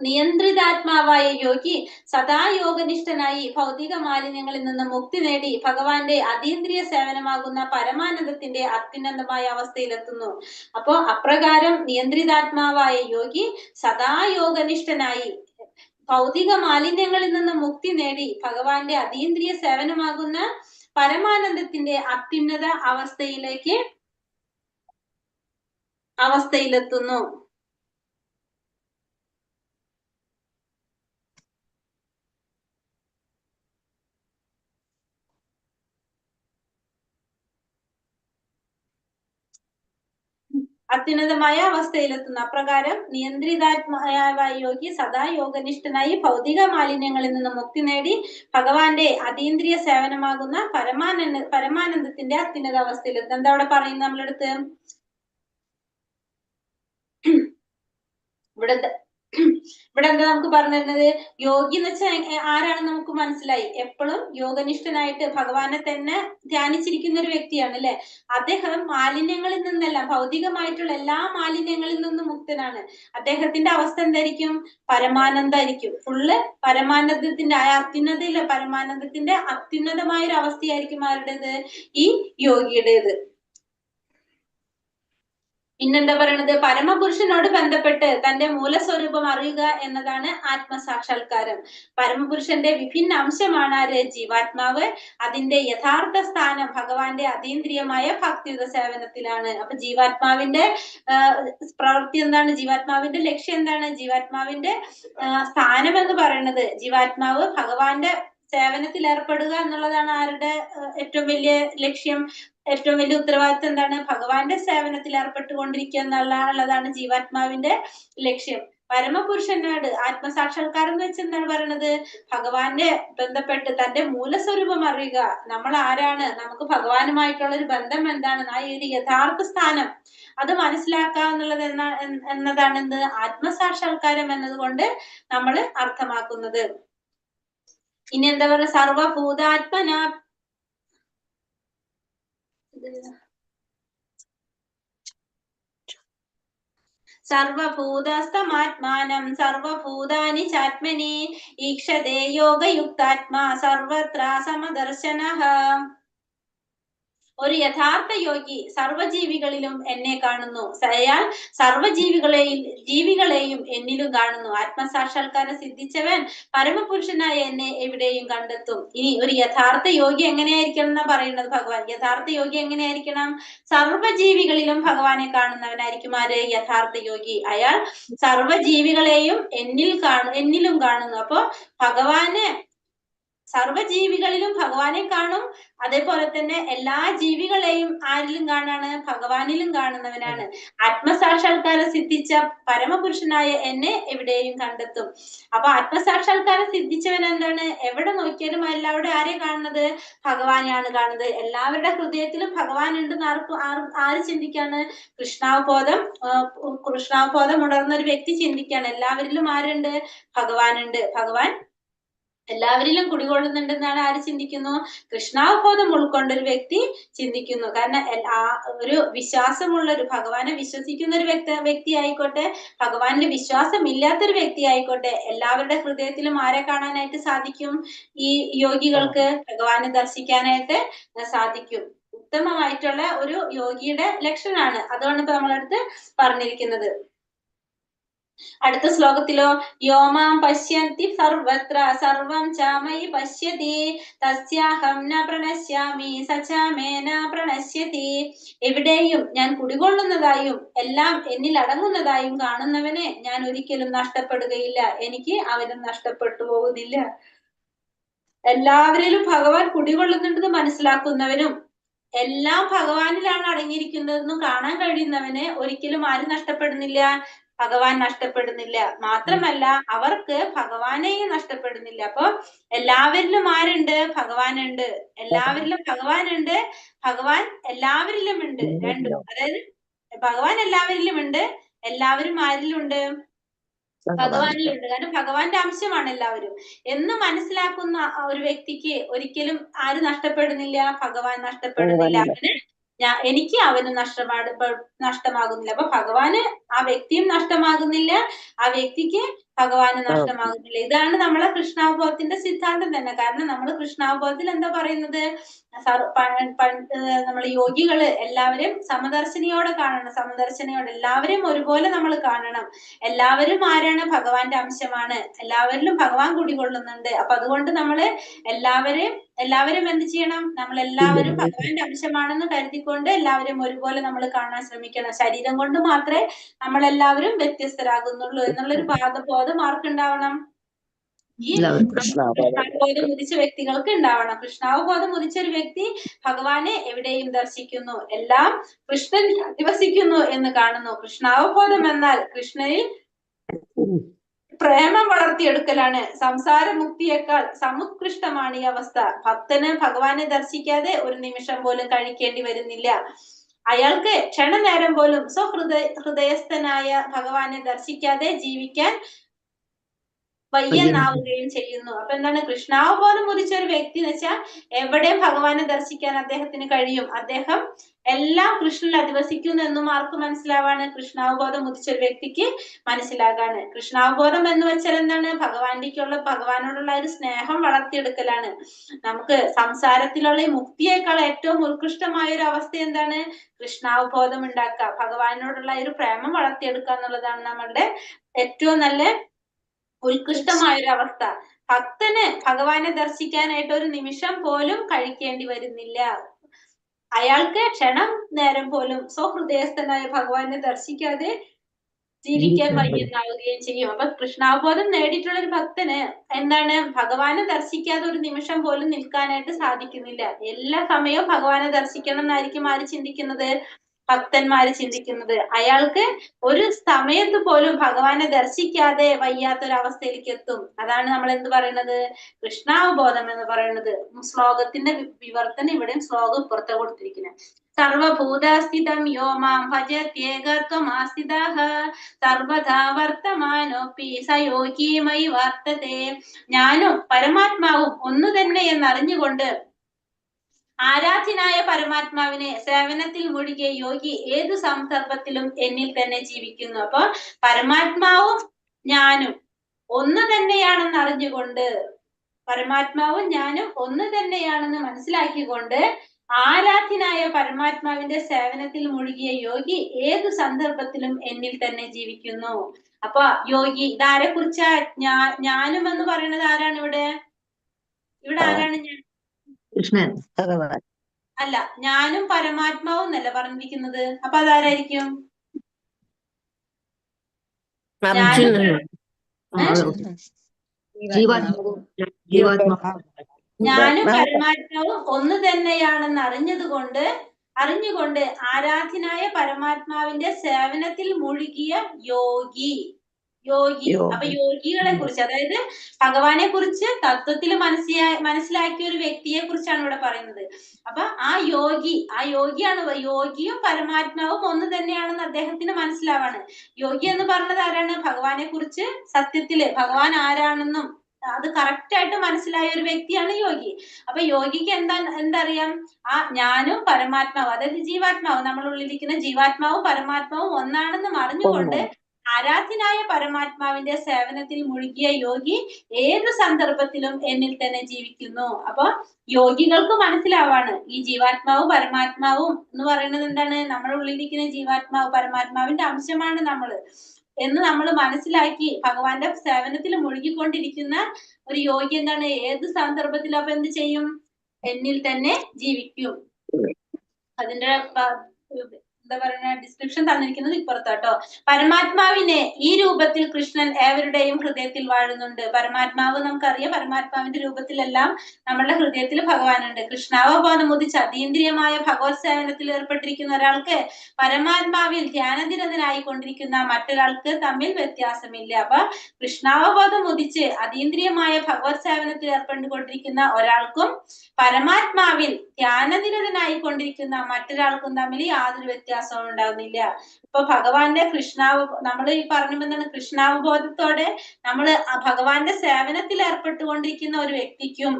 നിയന്ത്രിതാത്മാവായ യോഗി സദാ യോഗനിഷ്ഠനായി ഭൗതിക മാലിന്യങ്ങളിൽ നിന്ന് മുക്തി നേടി ഭഗവാന്റെ അതീന്ദ്രിയ സേവനമാകുന്ന പരമാനന്ദത്തിന്റെ അത്യുന്നതമായ അവസ്ഥയിലെത്തുന്നു. അപ്പോ അപ്രകാരം നിയന്ത്രിതാത്മാവായ യോഗി സദാ യോഗനിഷ്ഠനായി ഭൗതിക മാലിന്യങ്ങളിൽ നിന്ന് മുക്തി നേടി ഭഗവാന്റെ അതീന്ദ്രിയ സേവനമാകുന്ന പരമാനന്ദത്തിന്റെ അത്യുന്നത അവസ്ഥയിലെത്തുന്നു. അത്യുന്നതമായ അവസ്ഥയിലെത്തുന്നു. അപ്രകാരം നിയന്ത്രിതാത്മായ യോഗി സദാ യോഗനിഷ്ഠനായി ഭൗതിക മാലിന്യങ്ങളിൽ നിന്ന് മുക്തി നേടി ഭഗവാന്റെ അതീന്ദ്രിയ സേവനമാകുന്ന പരമാനന്ദത്തിന്റെ അത്യുന്നത അവസ്ഥയിലെത്തും. എന്താ അവിടെ പറയുന്നത് നമ്മളെടുത്ത്? ഇവിടെ എന്താ നമുക്ക് പറഞ്ഞു തരുന്നത്? യോഗി എന്ന് വെച്ചാൽ ആരാണെന്ന് നമുക്ക് മനസ്സിലായി. എപ്പോഴും യോഗനിഷ്ഠനായിട്ട് ഭഗവാനെ തന്നെ ധ്യാനിച്ചിരിക്കുന്ന ഒരു വ്യക്തിയാണ് അല്ലെ. അദ്ദേഹം മാലിന്യങ്ങളിൽ നിന്നെല്ലാം ഭൗതികമായിട്ടുള്ള എല്ലാ മാലിന്യങ്ങളിൽ നിന്നും മുക്തനാണ്. അദ്ദേഹത്തിന്റെ അവസ്ഥ എന്തായിരിക്കും? പരമാനന്ദായിരിക്കും. ഫുള്ള് പരമാനന്ദത്തിന്റെ അത്യുന്നതയിലെ പരമാനന്ദത്തിന്റെ അത്യുന്നതമായ ഒരു അവസ്ഥയായിരിക്കും ആരുടേത്? ഈ യോഗിയുടേത്. പിന്നെന്താ പറയണത്? പരമപുരുഷനോട് ബന്ധപ്പെട്ട് തന്റെ മൂലസ്വരൂപം അറിയുക എന്നതാണ് ആത്മസാക്ഷാത്കാരം. പരമപുരുഷന്റെ വിഭിന്ന അംശമാണ് ആര്? ജീവാത്മാവ്. അതിന്റെ യഥാർത്ഥ സ്ഥാനം ഭഗവാന്റെ അതീന്ദ്രിയമായ ഭക്തിയുത സേവനത്തിലാണ്. അപ്പൊ ജീവാത്മാവിന്റെ പ്രവൃത്തി എന്താണ്? ജീവാത്മാവിന്റെ ലക്ഷ്യം എന്താണ്? ജീവാത്മാവിന്റെ സ്ഥാനം എന്ന് പറയുന്നത് ജീവാത്മാവ് ഭഗവാന്റെ സേവനത്തിൽ ഏർപ്പെടുക എന്നുള്ളതാണ് ആരുടെ ഏറ്റവും വലിയ ലക്ഷ്യം? ഏറ്റവും വലിയ ഉത്തരവാദിത്വം എന്താണ്? ഭഗവാന്റെ സേവനത്തിൽ ഏർപ്പെട്ടുകൊണ്ടിരിക്കുക എന്നുള്ളതാണ് ജീവാത്മാവിന്റെ ലക്ഷ്യം. പരമപുരുഷനോട് ആത്മസാക്ഷാത്കാരം എന്ന് വെച്ച് എന്താണ് പറയണത്? ഭഗവാനെ ബന്ധപ്പെട്ട് തന്റെ മൂലസ്വരൂപം അറിയുക. നമ്മൾ ആരാണ്? നമുക്ക് ഭഗവാനുമായിട്ടുള്ള ഒരു ബന്ധം എന്താണ്? ആ ഒരു യഥാർത്ഥ സ്ഥാനം അത് മനസ്സിലാക്കുക എന്നുള്ളത് എന്നതാണ് എന്ത്? ആത്മസാക്ഷാത്കാരം എന്നതുകൊണ്ട് നമ്മൾ അർത്ഥമാക്കുന്നത്. ഇനി എന്താ പറയുക? സർവഭൂതാത്മന സർവഭൂതസ്ഥമാത്മാനം സർവഭൂതാനി ചാത്മനി ഈക്ഷതേ യോഗയുക്താത്മാ സർവത്ര സമദർശനഃ. ഒരു യഥാർത്ഥ യോഗി സർവജീവികളിലും എന്നെ കാണുന്നു. അയാൾ ജീവികളെയും എന്നിലും കാണുന്നു. ആത്മസാക്ഷാത്കാരം സിദ്ധിച്ചവൻ പരമപുരുഷനായ എന്നെ എവിടെയും കണ്ടെത്തും. ഇനി ഒരു യഥാർത്ഥ യോഗി എങ്ങനെയായിരിക്കണം എന്നാ പറയുന്നത് ഭഗവാൻ. യഥാർത്ഥ യോഗി എങ്ങനെയായിരിക്കണം? സർവജീവികളിലും ഭഗവാനെ കാണുന്നവനായിരിക്കും ആര്? യഥാർത്ഥ യോഗി. അയാൾ സർവജീവികളെയും എന്നിലും കാണുന്നു. അപ്പൊ ഭഗവാനെ സർവജീവികളിലും ഭഗവാനെ കാണും. അതേപോലെ തന്നെ എല്ലാ ജീവികളെയും ആരിലും കാണാണ്? ഭഗവാനിലും കാണുന്നവനാണ്. ആത്മസാക്ഷാത്കാരം സിദ്ധിച്ച പരമപുരുഷനായ എന്നെ എവിടെയും കണ്ടെത്തും. അപ്പൊ ആത്മസാക്ഷാത്കാരം സിദ്ധിച്ചവൻ എന്താണ്? എവിടെ നോക്കിയാലും എല്ലാവരും ആരെ കാണുന്നത്? ഭഗവാനെയാണ് കാണുന്നത്. എല്ലാവരുടെ ഹൃദയത്തിലും ഭഗവാൻ ഉണ്ടെന്ന് ആര് ചിന്തിക്കാണ്? കൃഷ്ണാവബോധം ഉണർന്ന ഒരു വ്യക്തി ചിന്തിക്കാണ്. എല്ലാവരിലും ആരുണ്ട്? ഭഗവാനുണ്ട്. ഭഗവാൻ എല്ലാവരിലും കുടികൊള്ളുന്നുണ്ടെന്നാണ് ആര് ചിന്തിക്കുന്നു? കൃഷ്ണാവബോധം ഉൾക്കൊണ്ടൊരു വ്യക്തി ചിന്തിക്കുന്നു. കാരണം ഒരു വിശ്വാസമുള്ള ഒരു ഭഗവാനെ വിശ്വസിക്കുന്ന ഒരു വ്യക്തി ആയിക്കോട്ടെ, ഭഗവാനിൽ വിശ്വാസം ഇല്ലാത്തൊരു വ്യക്തി ആയിക്കോട്ടെ, എല്ലാവരുടെ ഹൃദയത്തിലും ആരെ കാണാനായിട്ട് സാധിക്കും? ഈ യോഗികൾക്ക് ഭഗവാനെ ദർശിക്കാനായിട്ട് സാധിക്കും. ഉത്തമമായിട്ടുള്ള ഒരു യോഗിയുടെ ലക്ഷണമാണ്. അതുകൊണ്ട് ഇപ്പൊ നമ്മളടുത്ത് പറഞ്ഞിരിക്കുന്നത്. അടുത്ത ശ്ലോകത്തിലോ യോമാം പശ്യന്തി സർവത്ര സർവം ചാമയി പശ്യതി തസ്യാഹം ന പ്രണശ്യാമി സചാമേ ന പ്രണശ്യതി. എവിടെയും ഞാൻ കുടികൊള്ളുന്നതായും എല്ലാം എന്നിൽ അടങ്ങുന്നതായും കാണുന്നവനെ ഞാൻ ഒരിക്കലും നഷ്ടപ്പെടുകയില്ല. എനിക്ക് അവനും നഷ്ടപ്പെട്ടു പോകുന്നില്ല. എല്ലാവരിലും ഭഗവാൻ കുടികൊള്ളുന്നുണ്ടെന്ന് മനസ്സിലാക്കുന്നവനും എല്ലാം ഭഗവാനിലാണ് അടങ്ങിയിരിക്കുന്നതെന്നും കാണാൻ കഴിയുന്നവന് ഒരിക്കലും ആര് നഷ്ടപ്പെടുന്നില്ല? ഭഗവാൻ നഷ്ടപ്പെടുന്നില്ല. മാത്രമല്ല അവർക്ക് ഭഗവാനെയും നഷ്ടപ്പെടുന്നില്ല. അപ്പൊ എല്ലാവരിലും ആരുണ്ട്? ഭഗവാനുണ്ട്. എല്ലാവരിലും ഭഗവാനുണ്ട്, ഭഗവാൻ എല്ലാവരിലും ഉണ്ട്. രണ്ടും. അതായത് ഭഗവാൻ എല്ലാവരിലും ഉണ്ട്, എല്ലാവരും ആരിലുണ്ട്? ഭഗവാനിലുണ്ട്. കാരണം ഭഗവാന്റെ അംശമാണ് എല്ലാവരും എന്ന് മനസ്സിലാക്കുന്ന ഒരു വ്യക്തിക്ക് ഒരിക്കലും ആര് നഷ്ടപ്പെടുന്നില്ല? ഭഗവാൻ നഷ്ടപ്പെടുന്നില്ല. അവന് എനിക്ക് അവന് നഷ്ടമാകുന്നില്ല. അപ്പൊ ഭഗവാന് ആ വ്യക്തിയും നഷ്ടമാകുന്നില്ല, ആ വ്യക്തിക്ക് ഭഗവാന് നഷ്ടമാകുന്നില്ല. ഇതാണ് നമ്മളെ കൃഷ്ണാവബോധത്തിന്റെ സിദ്ധാന്തം തന്നെ. കാരണം നമ്മൾ കൃഷ്ണാവബോധത്തിൽ എന്താ പറയുന്നത്? നമ്മൾ യോഗികള് എല്ലാവരും സമദർശിനിയോടെ കാണണം. സമദർശിനിയോടെ എല്ലാവരും ഒരുപോലെ നമ്മൾ കാണണം. എല്ലാവരും ആരാണ്? ഭഗവാന്റെ അംശമാണ്. എല്ലാവരിലും ഭഗവാൻ കുടികൊള്ളുന്നുണ്ട്. അപ്പൊ അതുകൊണ്ട് നമ്മള് എല്ലാവരും എന്ത് ചെയ്യണം? നമ്മൾ എല്ലാവരും ഭഗവാന്റെ അംശമാണെന്ന് കരുതിക്കൊണ്ട് എല്ലാവരും ഒരുപോലെ നമ്മൾ കാണാൻ ശ്രമിക്കണം. ശരീരം കൊണ്ട് മാത്രമേ നമ്മൾ എല്ലാവരും വ്യത്യസ്തരാകുന്നുള്ളൂ എന്നുള്ളൊരു ബോധം ആർക്കുണ്ടാവണം? ഈ കൃഷ്ണാവബോധം ഉദിച്ച വ്യക്തികൾക്ക് ഉണ്ടാവണം. കൃഷ്ണാവബോധം ഉദിച്ച ഒരു വ്യക്തി ഭഗവാനെ എവിടെയും ദർശിക്കുന്നു, എല്ലാം കൃഷ്ണൻ അധിവസിക്കുന്നു എന്ന് കാണുന്നു. കൃഷ്ണാവബോധം എന്നാൽ കൃഷ്ണനിൽ പ്രേമം വളർത്തിയെടുക്കലാണ്. സംസാരമുക്തിയേക്കാൾ സമുത്കൃഷ്ടമാണ് ഈ അവസ്ഥ. ഭക്തന് ഭഗവാനെ ദർശിക്കാതെ ഒരു നിമിഷം പോലും കഴിക്കേണ്ടി വരുന്നില്ല. അയാൾക്ക് ക്ഷണനേരം പോലും ഹൃദയസ്ഥനായ ഭഗവാനെ ദർശിക്കാതെ ജീവിക്കാൻ വയ്യെന്നാവുകയും ചെയ്യുന്നു. അപ്പൊ എന്താണ്? കൃഷ്ണാവബോധം ഉദിച്ച ഒരു വ്യക്തി എന്ന് വെച്ചാൽ എവിടെയും ഭഗവാനെ ദർശിക്കാൻ അദ്ദേഹത്തിന് കഴിയും. അദ്ദേഹം എല്ലാം കൃഷ്ണനിൽ അധിവസിക്കുന്നു എന്നും ആർക്ക് മനസ്സിലാവാണ്? കൃഷ്ണാവബോധം ഉദിച്ച ഒരു വ്യക്തിക്ക് മനസ്സിലാകാണ്. കൃഷ്ണാവബോധം എന്ന് വെച്ചാൽ എന്താണ്? ഭഗവാനോടുള്ള ഒരു സ്നേഹം വളർത്തിയെടുക്കലാണ്. നമുക്ക് സംസാരത്തിലുള്ള ഈ മുക്തിയേക്കാൾ ഏറ്റവും ഉത്കൃഷ്ടമായ ഒരു അവസ്ഥ എന്താണ്? കൃഷ്ണാവബോധം ഉണ്ടാക്കുക, ഭഗവാനോടുള്ള ഒരു പ്രേമം വളർത്തിയെടുക്കുക എന്നുള്ളതാണ് നമ്മളുടെ ഏറ്റവും നല്ല ഉത്കൃഷ്ടമായ ഒരു അവസ്ഥ. ഭക്തന് ഭഗവാനെ ദർശിക്കാനായിട്ട് ഒരു നിമിഷം പോലും കഴിക്കേണ്ടി വരുന്നില്ല. അയാൾക്ക് ക്ഷണം നേരം പോലും സ്വഹൃദയസ്ഥനായ ഭഗവാനെ ദർശിക്കാതെ ജീവിക്കാൻ വയ്യെന്നാവുകയും ചെയ്യും. അപ്പൊ കൃഷ്ണാവബോധം നേടിയിട്ടുള്ള ഒരു ഭക്തന് എന്താണ്? ഭഗവാനെ ദർശിക്കാതെ ഒരു നിമിഷം പോലും നിൽക്കാനായിട്ട് സാധിക്കുന്നില്ല. എല്ലാ സമയവും ഭഗവാനെ ദർശിക്കണം എന്നായിരിക്കും ആര് ചിന്തിക്കുന്നത്? ഭക്തന്മാര് ചിന്തിക്കുന്നത്. അയാൾക്ക് ഒരു സമയത്ത് പോലും ഭഗവാനെ ദർശിക്കാതെ വയ്യാത്തൊരവസ്ഥയിലേക്ക് എത്തും. അതാണ് നമ്മൾ എന്ത് പറയുന്നത്? കൃഷ്ണാവബോധം എന്ന് പറയുന്നത്. ശ്ലോകത്തിന്റെ വിവർത്തനം ഇവിടെയും ശ്ലോകം പുറത്തെ കൊടുത്തിരിക്കുന്നത്. സർവഭൂതസ്ഥിതം യോ മാം ഭജത്യേകത്വമാസ്ഥിതഃ സർവഥാ വർത്തമാനോപി സ യോഗി മയി വർത്തതേ. ഞാനും പരമാത്മാവും ഒന്നു തന്നെ എന്നറിഞ്ഞുകൊണ്ട് ആരാധ്യനായ പരമാത്മാവിനെ സേവനത്തിൽ മുഴുകിയ യോഗി ഏതു സന്ദർഭത്തിലും എന്നിൽ തന്നെ ജീവിക്കുന്നു. അപ്പൊ പരമാത്മാവും ഞാനും ഒന്ന് തന്നെയാണെന്ന് അറിഞ്ഞുകൊണ്ട്, പരമാത്മാവും ഞാനും ഒന്ന് തന്നെയാണെന്ന് മനസ്സിലാക്കിക്കൊണ്ട് ആരാധ്യനായ പരമാത്മാവിന്റെ സേവനത്തിൽ മുഴുകിയ യോഗി ഏതു സന്ദർഭത്തിലും എന്നിൽ തന്നെ ജീവിക്കുന്നു. അപ്പൊ യോഗി ഇതാരെ കുറിച്ചാ? ഞാനും എന്ന് പറയുന്നത് ആരാണ് ഇവിടെ? ഇവിടെ ആരാണ് ഞാൻ? കൃഷ്ണൻ. അല്ല, ഞാനും പരമാത്മാവും എന്നല്ല പറഞ്ഞിരിക്കുന്നത്. അപ്പൊ അതാരായിരിക്കും? ഞാനും പരമാത്മാവും ഒന്ന് തന്നെയാണെന്ന് അറിഞ്ഞുകൊണ്ട് ആരാധ്യനായ പരമാത്മാവിന്റെ സേവനത്തിൽ മുഴുകിയ യോഗി. അപ്പൊ യോഗികളെ കുറിച്ച്, അതായത് ഭഗവാനെ കുറിച്ച് തത്വത്തിൽ മനസ്സിലാക്കിയ ഒരു വ്യക്തിയെ കുറിച്ചാണ് ഇവിടെ പറയുന്നത്. അപ്പൊ ആ യോഗിയാണ്. യോഗിയും പരമാത്മാവും ഒന്ന് തന്നെയാണെന്ന് അദ്ദേഹത്തിന് മനസ്സിലാവാണ്. യോഗി എന്ന് പറഞ്ഞത് ആരാണ്? ഭഗവാനെ കുറിച്ച് സത്യത്തില് ഭഗവാൻ ആരാണെന്നും അത് കറക്റ്റ് ആയിട്ട് മനസ്സിലായ ഒരു വ്യക്തിയാണ് യോഗി. അപ്പൊ യോഗിക്ക് എന്തറിയാം? ഞാനും പരമാത്മാവും, അതായത് ജീവാത്മാവും, നമ്മളുള്ളിരിക്കുന്ന ജീവാത്മാവും പരമാത്മാവും ഒന്നാണെന്ന് അറിഞ്ഞുകൊണ്ട് ആരാധ്യനായ പരമാത്മാവിന്റെ സേവനത്തിൽ മുഴുകിയ യോഗി ഏതു സന്ദർഭത്തിലും എന്നിൽ തന്നെ ജീവിക്കുന്നു. അപ്പൊ യോഗികൾക്ക് മനസ്സിലാവാണ് ഈ ജീവാത്മാവും പരമാത്മാവും എന്ന് പറയുന്നത് എന്താണ്? നമ്മുടെ ഉള്ളിലിരിക്കുന്ന ജീവാത്മാവ് പരമാത്മാവിന്റെ അംശമാണ് നമ്മള് എന്ന് നമ്മൾ മനസ്സിലാക്കി ഭഗവാന്റെ സേവനത്തിൽ മുഴുകിക്കൊണ്ടിരിക്കുന്ന ഒരു യോഗി എന്താണ്? ഏത് സന്ദർഭത്തിലും അപ്പൊ എന്ത് ചെയ്യും? എന്നിൽ തന്നെ ജീവിക്കും. അതിന്റെ എന്താ പറയുക ഡിസ്ക്രിപ്ഷൻ തന്നിരിക്കുന്നത് ഇപ്പുറത്താട്ടോ. പരമാത്മാവിനെ ഈ രൂപത്തിൽ കൃഷ്ണൻ ഏവരുടെയും ഹൃദയത്തിൽ വാഴുന്നുണ്ട്. പരമാത്മാവ് നമുക്കറിയാം, പരമാത്മാവിന്റെ രൂപത്തിലെല്ലാം നമ്മുടെ ഹൃദയത്തിൽ ഭഗവാനുണ്ട്. കൃഷ്ണാവബോധം ഉദിച്ച് അതീന്ദ്രിയമായ ഭഗവത് സേവനത്തിൽ ഏർപ്പെട്ടിരിക്കുന്ന ഒരാൾക്ക് പരമാത്മാവിൽ ധ്യാനനിരതനായി കൊണ്ടിരിക്കുന്ന മറ്റൊരാൾക്ക് തമ്മിൽ വ്യത്യാസമില്ല. അപ്പൊ കൃഷ്ണാവബോധം ഉദിച്ച് അതീന്ദ്രിയമായ ഭഗവത് സേവനത്തിൽ ഏർപ്പെട്ടുകൊണ്ടിരിക്കുന്ന ഒരാൾക്കും പരമാത്മാവിൽ ധ്യാനനിരതനായി കൊണ്ടിരിക്കുന്ന മറ്റൊരാൾക്കും തമ്മിൽ യാതൊരു വ്യത്യാസവും ഉണ്ടാകുന്നില്ല. ഇപ്പൊ ഭഗവാന്റെ നമ്മൾ ഈ പറഞ്ഞുവെന്നാണ്, കൃഷ്ണാവബോധത്തോടെ നമ്മൾ ഭഗവാന്റെ സേവനത്തിൽ ഏർപ്പെട്ടുകൊണ്ടിരിക്കുന്ന ഒരു വ്യക്തിക്കും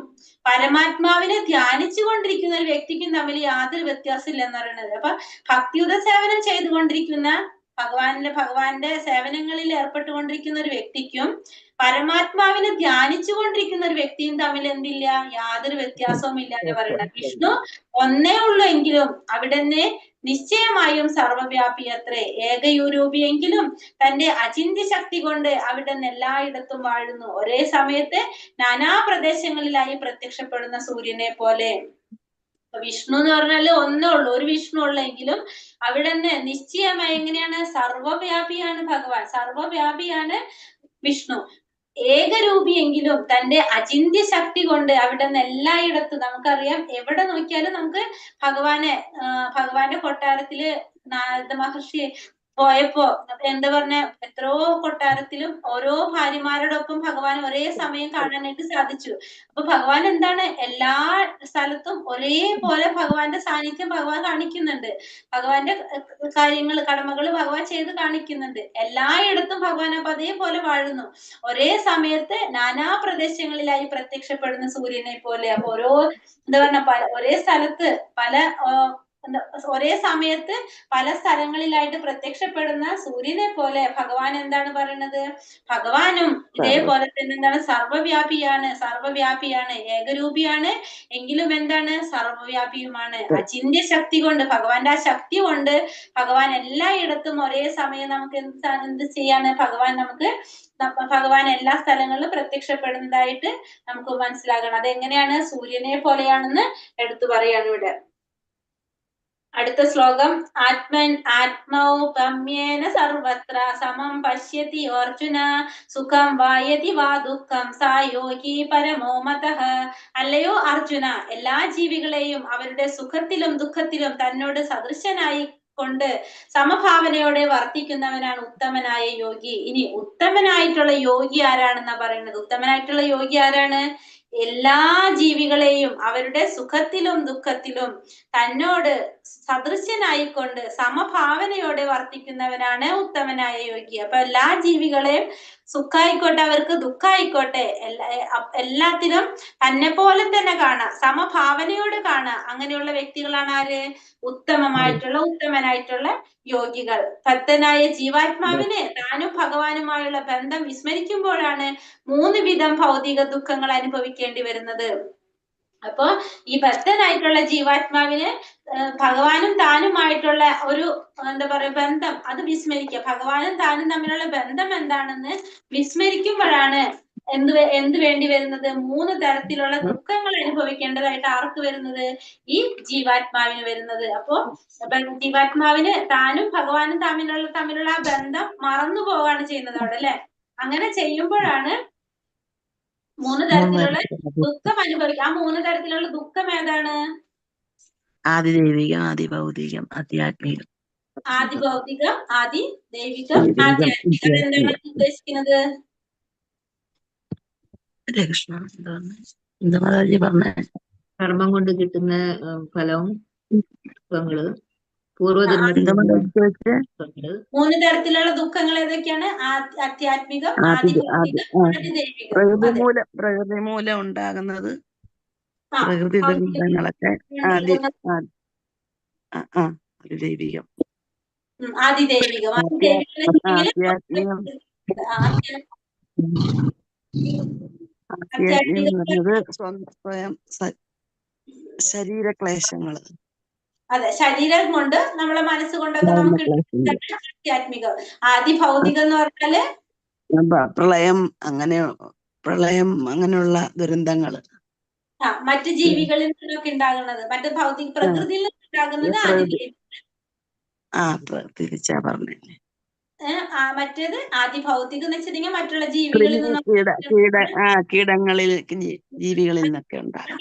പരമാത്മാവിനെ ധ്യാനിച്ചു കൊണ്ടിരിക്കുന്ന ഒരു വ്യക്തിക്കും തമ്മിൽ യാതൊരു വ്യത്യാസമില്ല എന്ന് പറയുന്നത്. അപ്പൊ ഭക്തിയുത സേവനം ചെയ്തുകൊണ്ടിരിക്കുന്ന ഭഗവാന്റെ സേവനങ്ങളിൽ ഏർപ്പെട്ടുകൊണ്ടിരിക്കുന്ന ഒരു വ്യക്തിക്കും പരമാത്മാവിനെ ധ്യാനിച്ചു കൊണ്ടിരിക്കുന്ന ഒരു വ്യക്തിയും തമ്മിൽ എന്തില്ല, യാതൊരു വ്യത്യാസവും ഇല്ല എന്ന് പറയുന്നത്. വിഷ്ണു ഒന്നേ ഉള്ളൂ എങ്കിലും അവിടുന്ന് നിശ്ചയമായും സർവവ്യാപി അത്രേ. ഏകയൂരൂപിയെങ്കിലും തന്റെ അചിന്ത്യ ശക്തി കൊണ്ട് അവിടുന്ന് എല്ലായിടത്തും വാഴുന്നു. ഒരേ സമയത്ത് നാനാ പ്രദേശങ്ങളിലായി പ്രത്യക്ഷപ്പെടുന്ന സൂര്യനെ പോലെ. വിഷ്ണു എന്ന് പറഞ്ഞാല് ഒന്നേ ഉള്ളൂ, ഒരു വിഷ്ണു ഉള്ളെങ്കിലും അവിടുന്ന് നിശ്ചയമായി എങ്ങനെയാണ്, സർവവ്യാപിയാണ് ഭഗവാൻ, സർവവ്യാപിയാണ് വിഷ്ണു. ഏകരൂപിയെങ്കിലും തന്റെ അചിന്ത്യ ശക്തി കൊണ്ട് അവിടുന്ന് എല്ലായിടത്തും, നമുക്കറിയാം എവിടെ നോക്കിയാലും നമുക്ക് ഭഗവാന്റെ കൊട്ടാരത്തില് നാരദ മഹർഷി പോയപ്പോ എന്താ പറഞ്ഞ, എത്രയോ കൊട്ടാരത്തിലും ഓരോ ഭാര്യമാരോടൊപ്പം ഭഗവാൻ ഒരേ സമയം കാണാനായിട്ട് സാധിച്ചു. അപ്പൊ ഭഗവാൻ എന്താണ്, എല്ലാ സ്ഥലത്തും ഒരേപോലെ ഭഗവാന്റെ സാന്നിധ്യം ഭഗവാൻ കാണിക്കുന്നുണ്ട്. ഭഗവാന്റെ കടമകൾ ഭഗവാൻ ചെയ്ത് കാണിക്കുന്നുണ്ട്. എല്ലായിടത്തും ഭഗവാൻ അപ്പൊ അതേപോലെ വാഴുന്നു. ഒരേ സമയത്ത് നാനാ പ്രദേശങ്ങളിലായി പ്രത്യക്ഷപ്പെടുന്ന സൂര്യനെ പോലെ. അപ്പൊ എന്താ പറഞ്ഞ ഒരേ സ്ഥലത്ത് ഒരേ സമയത്ത് പല സ്ഥലങ്ങളിലായിട്ട് പ്രത്യക്ഷപ്പെടുന്ന സൂര്യനെ പോലെ ഭഗവാൻ എന്താണ് പറയുന്നത്, ഭഗവാനും ഇതേപോലെ തന്നെ എന്താണ്, സർവവ്യാപിയാണ്, ഏകരൂപിയാണ് എങ്കിലും എന്താണ്, സർവവ്യാപിയുമാണ്. അചിന്ത്യ ശക്തി കൊണ്ട്, ഭഗവാന്റെ ആ ശക്തി കൊണ്ട് ഭഗവാൻ എല്ലായിടത്തും ഒരേ സമയം നമുക്ക് എന്ത് ചെയ്യാണ്, ഭഗവാൻ എല്ലാ സ്ഥലങ്ങളിലും പ്രത്യക്ഷപ്പെടുന്നതായിട്ട് നമുക്ക് മനസ്സിലാകണം. അതെങ്ങനെയാണ്, സൂര്യനെ പോലെയാണെന്ന് എടുത്തു പറയാണ് ഇവിടെ. അടുത്ത ശ്ലോകം, ആത്മൗപമ്യേന സർവത്ര സമം പശ്യതി അർജുന സുഖം വായതി വാ ദുഃഖം സാ യോഗി പരമോ മതഃ. അല്ലയോ അർജുന, എല്ലാ ജീവികളെയും അവരുടെ സുഖത്തിലും ദുഃഖത്തിലും തന്നോട് സദൃശനായി കൊണ്ട് സമഭാവനയോടെ വർത്തിക്കുന്നവനാണ് ഉത്തമനായ യോഗി. ഇനി ഉത്തമനായിട്ടുള്ള യോഗി ആരാണെന്നാ പറയുന്നത്. ഉത്തമനായിട്ടുള്ള യോഗി ആരാണ്, എല്ലാ ജീവികളെയും അവരുടെ സുഖത്തിലും ദുഃഖത്തിലും തന്നോട് സദൃശ്യനായിക്കൊണ്ട് സമഭാവനയോടെ വർത്തിക്കുന്നവനാണ് ഉത്തമനായ യോഗി. അപ്പൊ എല്ലാ ജീവികളെയും സുഖായിക്കോട്ടെ അവർക്ക് ദുഃഖായിക്കോട്ടെ എല്ലാത്തിനും തന്നെ പോലെ തന്നെ കാണാം, സമഭാവനയോടെ കാണാം. അങ്ങനെയുള്ള വ്യക്തികളാണ് ആര്, ഉത്തമനായിട്ടുള്ള യോഗികൾ. ഭക്തനായ ജീവാത്മാവിന് താനും ഭഗവാനുമായുള്ള ബന്ധം വിസ്മരിക്കുമ്പോഴാണ് 3 വിധം ഭൗതിക ദുഃഖങ്ങൾ അനുഭവിക്കേണ്ടി വരുന്നത്. അപ്പൊ ഈ ഭക്തനായിട്ടുള്ള ജീവാത്മാവിന് ഭഗവാനും താനുമായിട്ടുള്ള ഒരു എന്താ പറയാ ബന്ധം അത് വിസ്മരിക്കുക. ഭഗവാനും താനും തമ്മിലുള്ള ബന്ധം എന്താണെന്ന് വിസ്മരിക്കുമ്പോഴാണ് എന്ത് വേണ്ടി വരുന്നത്, 3 തരത്തിലുള്ള ദുഃഖങ്ങൾ അനുഭവിക്കേണ്ടതായിട്ട് ആർക്ക് വരുന്നത്, ഈ ജീവാത്മാവിന് വരുന്നത്. അപ്പോ ജീവാത്മാവിന് താനും ഭഗവാനും തമ്മിലുള്ള ആ ബന്ധം മറന്നു പോവുകയാണ് ചെയ്യുന്നത് അവിടെ, അല്ലെ? അങ്ങനെ ചെയ്യുമ്പോഴാണ് 3 തരത്തിലുള്ള ദുഃഖം അനുഭവിക്കുക. ആ 3 തരത്തിലുള്ള ദുഃഖം ഏതാണ്, ആദിദൈവികം, ആദിഭൗതികം, ആധ്യാത്മികം. ആദിഭൗതികം, ആദിദൈവികം, ആധ്യാത്മികം. എന്താണ് ഉദ്ദേശിക്കുന്നത്? കൃഷ്ണ എന്താ മാതാജി പറഞ്ഞേ? കർമ്മം കൊണ്ട് കിട്ടുന്ന ഫലവും ദുഃഖങ്ങള്, പൂർവ്വജന്മ 3 തരത്തിലുള്ള ദുഃഖങ്ങൾ ഏതൊക്കെയാണ്? ആധ്യാത്മികം, ആദിഭൗതികം, ആദിദൈവികം. പ്രകൃതി മൂലം ഉണ്ടാകുന്നത്, പ്രകൃതി ദുരന്തങ്ങളൊക്കെ ആദിദൈവികം. ആദിദൈവികം. ആധ്യാത്മികം സ്വയം ശരീരക്ലേശങ്ങള്. അതെ, ശരീരം കൊണ്ട് നമ്മളെ മനസ്സുകൊണ്ടൊക്കെ നമുക്ക് ആധ്യാത്മികം. ആദിഭൗതികം എന്ന് പറഞ്ഞാല് പ്രളയം അങ്ങനെയുള്ള ദുരന്തങ്ങള്. മറ്റു ജീവികളിൽ നിന്നൊക്കെ ഉണ്ടാകുന്നത്, മറ്റു ഭൗതിക പ്രകൃതിയിൽ നിന്നുണ്ടാകുന്നത് ആദിദൈവികം. തിരിച്ചാ പറഞ്ഞേ. മറ്റേത് ആദി ഭൗതികം എന്ന് വെച്ചിട്ടുണ്ടെങ്കിൽ മറ്റുള്ള ജീവികളിൽ നിന്നും കീടങ്ങളിൽ ജീവികളിൽ നിന്നൊക്കെ ഉണ്ടാകാം.